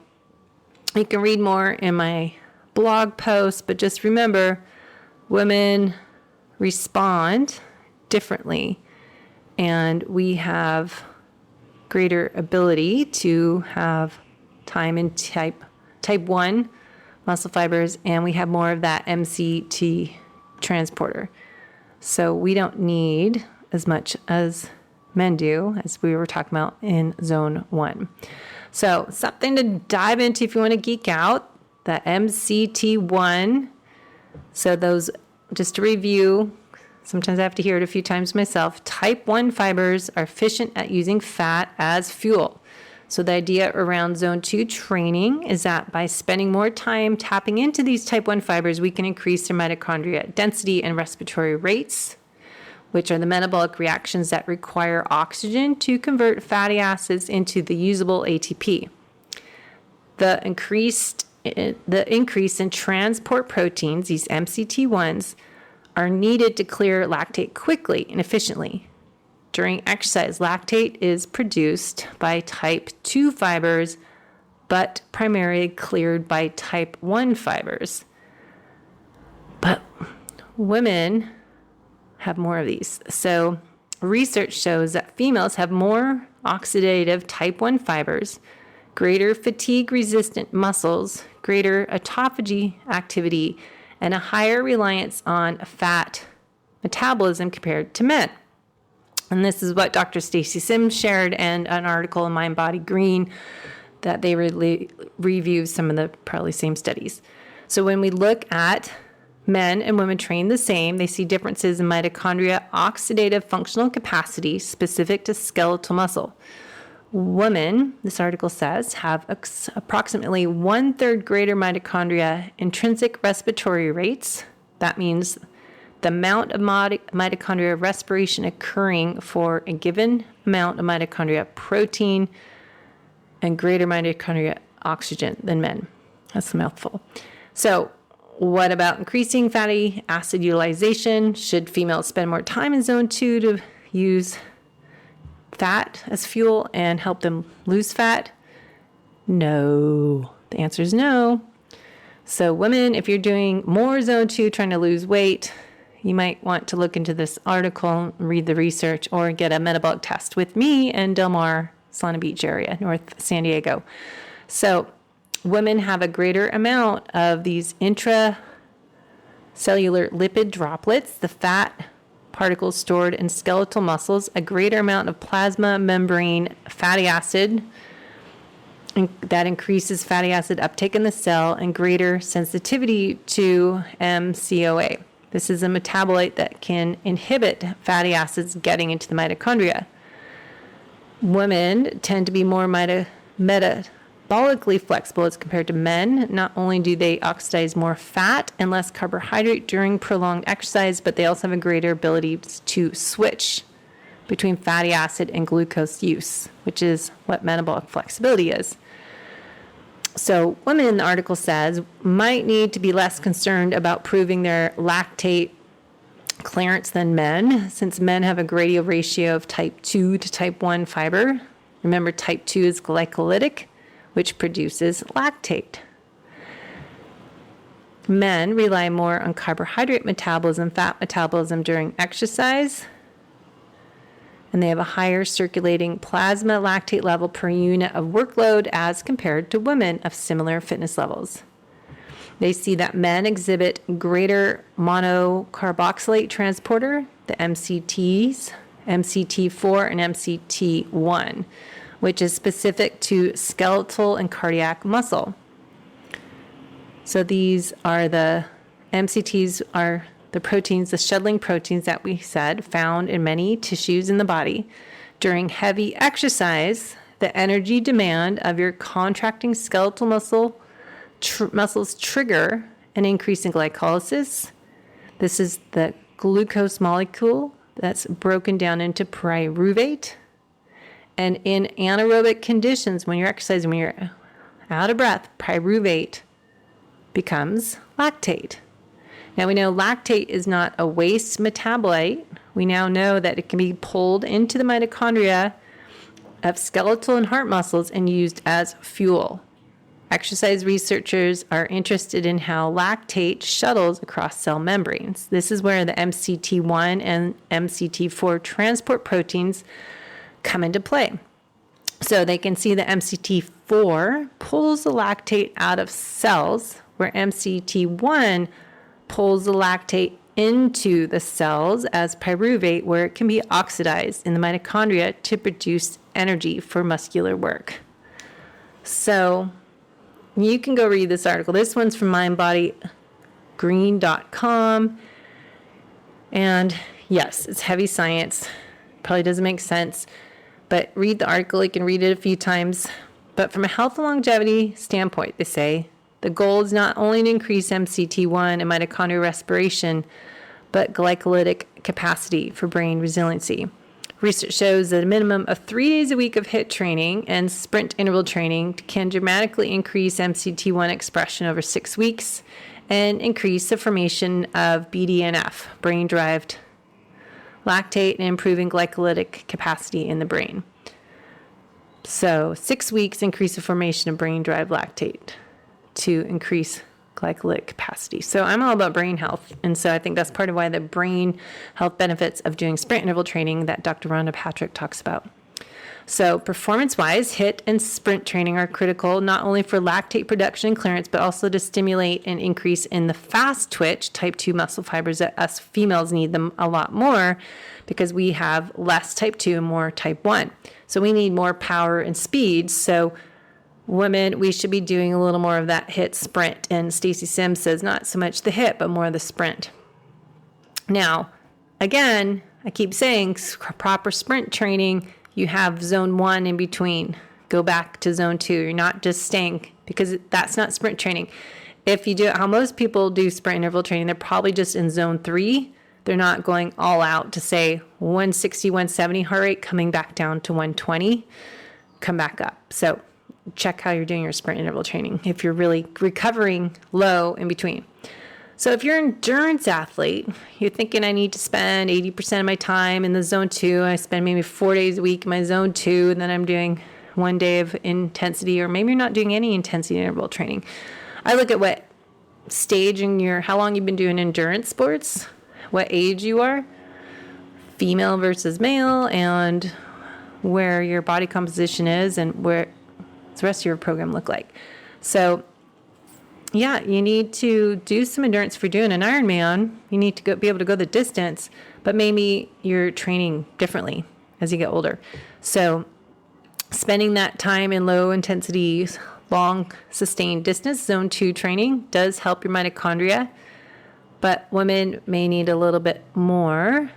you can read more in my blog post, but just remember, women respond differently, and we have greater ability to have time in type 1 muscle fibers, and we have more of that MCT transporter. So we don't need as much as men do, as we were talking about in zone 1. So something to dive into if you want to geek out, the MCT1. So those, just to review, sometimes I have to hear it a few times myself, type 1 fibers are efficient at using fat as fuel. So the idea around zone 2 training is that by spending more time tapping into these type 1 fibers, we can increase their mitochondria density and respiratory rates, which are the metabolic reactions that require oxygen to convert fatty acids into the usable ATP. The increase in transport proteins, these MCT1s, are needed to clear lactate quickly and efficiently. During exercise, lactate is produced by type 2 fibers, but primarily cleared by type 1 fibers. But women have more of these. So research shows that females have more oxidative type 1 fibers greater fatigue-resistant muscles, greater autophagy activity, and a higher reliance on fat metabolism compared to men. And this is what Dr. Stacy Sims shared and an article in Mind Body Green that they review some of the probably same studies. So when we look at men and women trained the same, they see differences in mitochondria oxidative functional capacity specific to skeletal muscle. Women, this article says, have approximately 1/3 greater mitochondria intrinsic respiratory rates. That means the amount of mitochondria respiration occurring for a given amount of mitochondria protein and greater mitochondria oxygen than men. That's a mouthful. So what about increasing fatty acid utilization? Should females spend more time in zone 2 to use fat as fuel and help them lose fat? No. The answer is no. So women, if you're doing more zone 2 trying to lose weight, you might want to look into this article, read the research, or get a metabolic test with me in Del Mar, Solana Beach area, North San Diego. So women have a greater amount of these intracellular lipid droplets, the fat particles stored in skeletal muscles, a greater amount of plasma membrane fatty acid that increases fatty acid uptake in the cell, and greater sensitivity to MCOA. This is a metabolite that can inhibit fatty acids getting into the mitochondria. Women tend to be more metabolically flexible as compared to men. Not only do they oxidize more fat and less carbohydrate during prolonged exercise, but they also have a greater ability to switch between fatty acid and glucose use, which is what metabolic flexibility is. So women, the article says, might need to be less concerned about proving their lactate clearance than men, since men have a gradient ratio of type 2 to type 1 fiber. Remember, type 2 is glycolytic, which produces lactate. Men rely more on carbohydrate metabolism, fat metabolism during exercise, and they have a higher circulating plasma lactate level per unit of workload as compared to women of similar fitness levels. They see that men exhibit greater monocarboxylate transporter, the MCTs, MCT4 and MCT1, which is specific to skeletal and cardiac muscle. So these are the MCTs are the proteins, the shuttling proteins that we said found in many tissues in the body. During heavy exercise, the energy demand of your contracting skeletal muscles trigger an increase in glycolysis. This is the glucose molecule that's broken down into pyruvate. And in anaerobic conditions, when you're exercising, when you're out of breath, pyruvate becomes lactate. Now we know lactate is not a waste metabolite. We now know that it can be pulled into the mitochondria of skeletal and heart muscles and used as fuel. Exercise researchers are interested in how lactate shuttles across cell membranes. This is where the MCT1 and MCT4 transport proteins come into play. So they can see the MCT4 pulls the lactate out of cells, where MCT1 pulls the lactate into the cells as pyruvate, where it can be oxidized in the mitochondria to produce energy for muscular work. So you can go read this article. This one's from mindbodygreen.com. And yes, it's heavy science. Probably doesn't make sense, but read the article. You can read it a few times. But from a health and longevity standpoint, they say, the goal is not only to increase MCT1 and mitochondrial respiration, but glycolytic capacity for brain resiliency. Research shows that a minimum of 3 days a week of HIIT training and sprint interval training can dramatically increase MCT1 expression over 6 weeks and increase the formation of BDNF, brain-derived lactate, and improving glycolytic capacity in the brain. So 6 weeks increase the formation of brain-derived lactate to increase glycolytic capacity. So I'm all about brain health. And so I think that's part of why the brain health benefits of doing sprint interval training that Dr. Rhonda Patrick talks about. So performance-wise, HIIT and sprint training are critical not only for lactate production and clearance, but also to stimulate an increase in the fast twitch type 2 muscle fibers that us females need them a lot more because we have less type 2 and more type 1. So we need more power and speed. So women, we should be doing a little more of that HIIT sprint. And Stacy Sims says not so much the HIIT, but more of the sprint. Now, again, I keep saying proper sprint training, you have zone 1 in between. Go back to zone 2. You're not just staying, because that's not sprint training. If you do it how most people do sprint interval training, they're probably just in zone 3. They're not going all out to say 160, 170 heart rate, coming back down to 120, come back up. So check how you're doing your sprint interval training if you're really recovering low in between. So if you're an endurance athlete, you're thinking I need to spend 80% of my time in the zone 2. I spend maybe 4 days a week in my zone 2, and then I'm doing 1 day of intensity, or maybe you're not doing any intensity interval training. I look at what stage in how long you've been doing endurance sports, what age you are, female versus male, and where your body composition is, and where the rest of your program look like. So yeah, you need to do some endurance. If you're doing an Ironman, you need to be able to go the distance, but maybe you're training differently as you get older. So spending that time in low intensity, long sustained distance, zone 2 training does help your mitochondria, but women may need a little bit more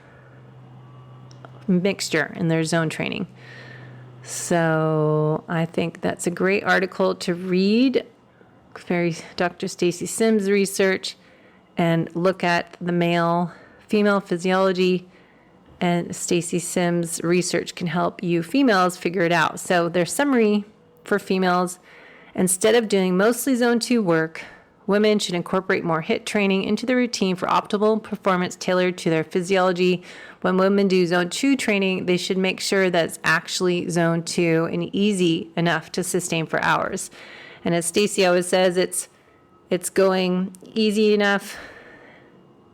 mixture in their zone training. So I think that's a great article to read. Dr. Stacy Sims research, and look at the female physiology, and Stacy Sims research can help you females figure it out. So their summary for females: instead of doing mostly zone 2 work, women should incorporate more HIIT training into the routine for optimal performance tailored to their physiology. When women do zone 2 training, they should make sure that it's actually zone 2 and easy enough to sustain for hours. And as Stacy always says, it's going easy enough.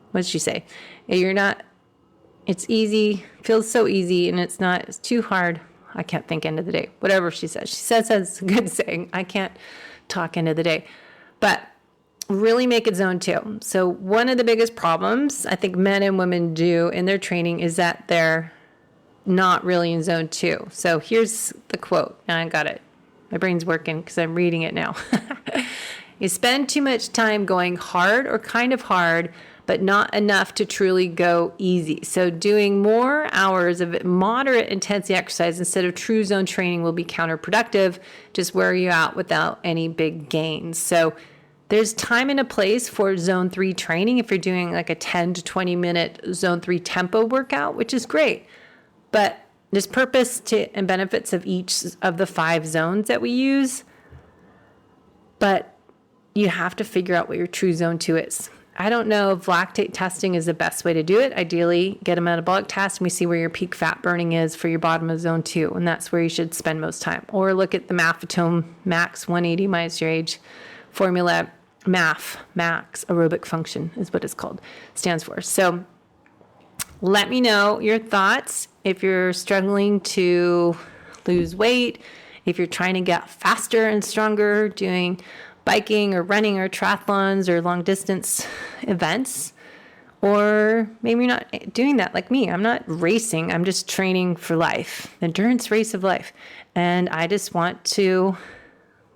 What did she say? It's easy, feels so easy, and it's too hard. I can't think end of the day. Whatever she says. She says that's a good saying. I can't talk end of the day. But really make it zone 2. So one of the biggest problems I think men and women do in their training is that they're not really in zone 2. So here's the quote. Now I got it. My brain's working because I'm reading it now. You spend too much time going hard or kind of hard, but not enough to truly go easy. So doing more hours of moderate intensity exercise instead of true zone training will be counterproductive, just wear you out without any big gains. So there's time and a place for zone 3 training if you're doing like a 10 to 20 minute zone 3 tempo workout, which is great. But there's purpose and benefits of each of the 5 zones that we use, but you have to figure out what your true zone 2 is. I don't know if lactate testing is the best way to do it. Ideally, get a metabolic test and we see where your peak fat burning is for your bottom of zone 2, and that's where you should spend most time. Or look at the Maffetone Max 180 minus your age formula. MAF, max aerobic function is what it's called, stands for. So let me know your thoughts if you're struggling to lose weight, if you're trying to get faster and stronger doing biking or running or triathlons or long distance events, or maybe you're not doing that like me. I'm not racing. I'm just training for life, the endurance race of life. And I just want to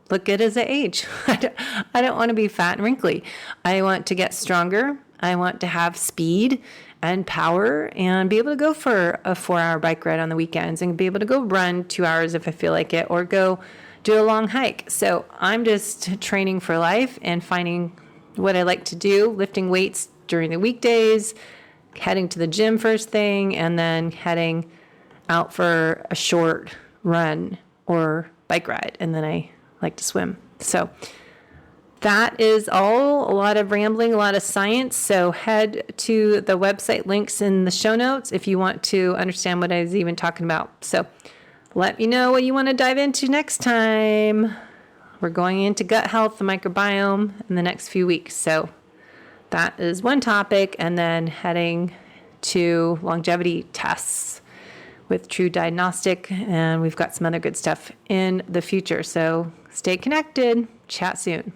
look good as I age. I don't want to be fat and wrinkly. I want to get stronger. I want to have speed and power and be able to go for a 4-hour bike ride on the weekends and be able to go run 2 hours if I feel like it, or go do a long hike. So I'm just training for life and finding what I like to do, lifting weights during the weekdays, heading to the gym first thing, and then heading out for a short run or bike ride. And then I like to swim. So that is all. A lot of rambling, a lot of science. So head to the website links in the show notes if you want to understand what I was even talking about. So let me know what you want to dive into next time. We're going into gut health, the microbiome, in the next few weeks. So that is one topic. And then heading to longevity tests, with True Diagnostic, and we've got some other good stuff in the future. So stay connected. Chat soon.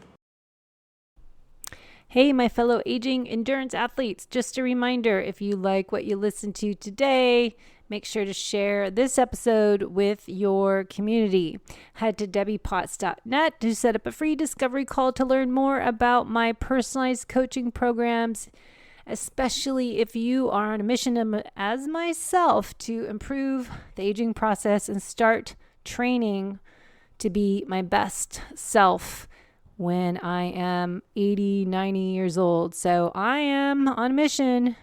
Hey, my fellow aging endurance athletes, just a reminder, if you like what you listened to today, make sure to share this episode with your community. Head to debbiepotts.net to set up a free discovery call to learn more about my personalized coaching programs, especially if you are on a mission as myself to improve the aging process and start training to be my best self when I am 80, 90 years old. So I am on a mission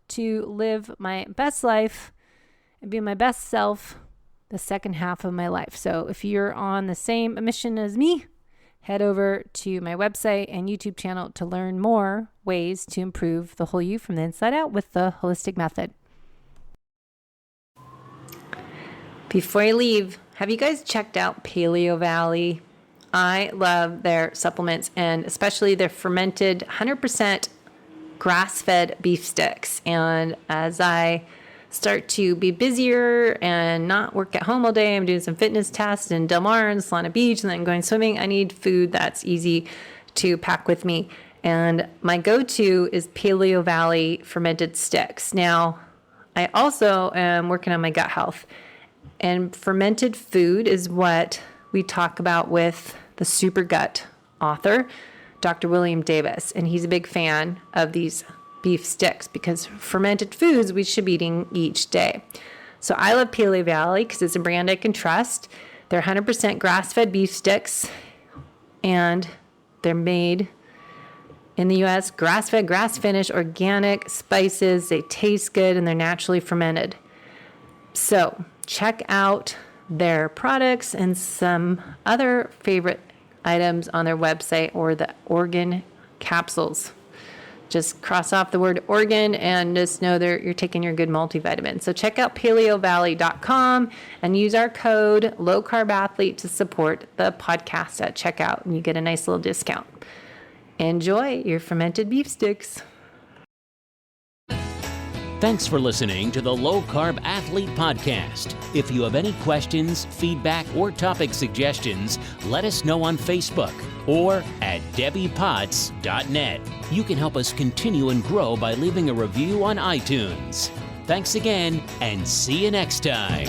to live my best life and be my best self the second half of my life. So if you're on the same mission as me, head over to my website and YouTube channel to learn more ways to improve the whole you from the inside out with the holistic method. Before I leave, have you guys checked out Paleo Valley? I love their supplements and especially their fermented 100% grass-fed beef sticks. And as I start to be busier and not work at home all day, I'm doing some fitness tests in Del Mar and Solana Beach and then going swimming. I need food that's easy to pack with me. And my go-to is Paleo Valley fermented sticks. Now, I also am working on my gut health. And fermented food is what we talk about with the Super Gut author, Dr. William Davis. And he's a big fan of these beef sticks because fermented foods we should be eating each day. So I love Paleo Valley because it's a brand I can trust. They're 100% grass-fed beef sticks, and they're made in the U.S. Grass-fed, grass-finished, organic spices. They taste good, and they're naturally fermented. So check out their products and some other favorite items on their website or the organ capsules. Just cross off the word organ and just know that you're taking your good multivitamin. So check out paleovalley.com and use our code lowcarbathlete to support the podcast at checkout, and you get a nice little discount. Enjoy your fermented beef sticks. Thanks for listening to the Low Carb Athlete Podcast. If you have any questions, feedback, or topic suggestions, let us know on Facebook or at debbiepotts.net. You can help us continue and grow by leaving a review on iTunes. Thanks again, and see you next time.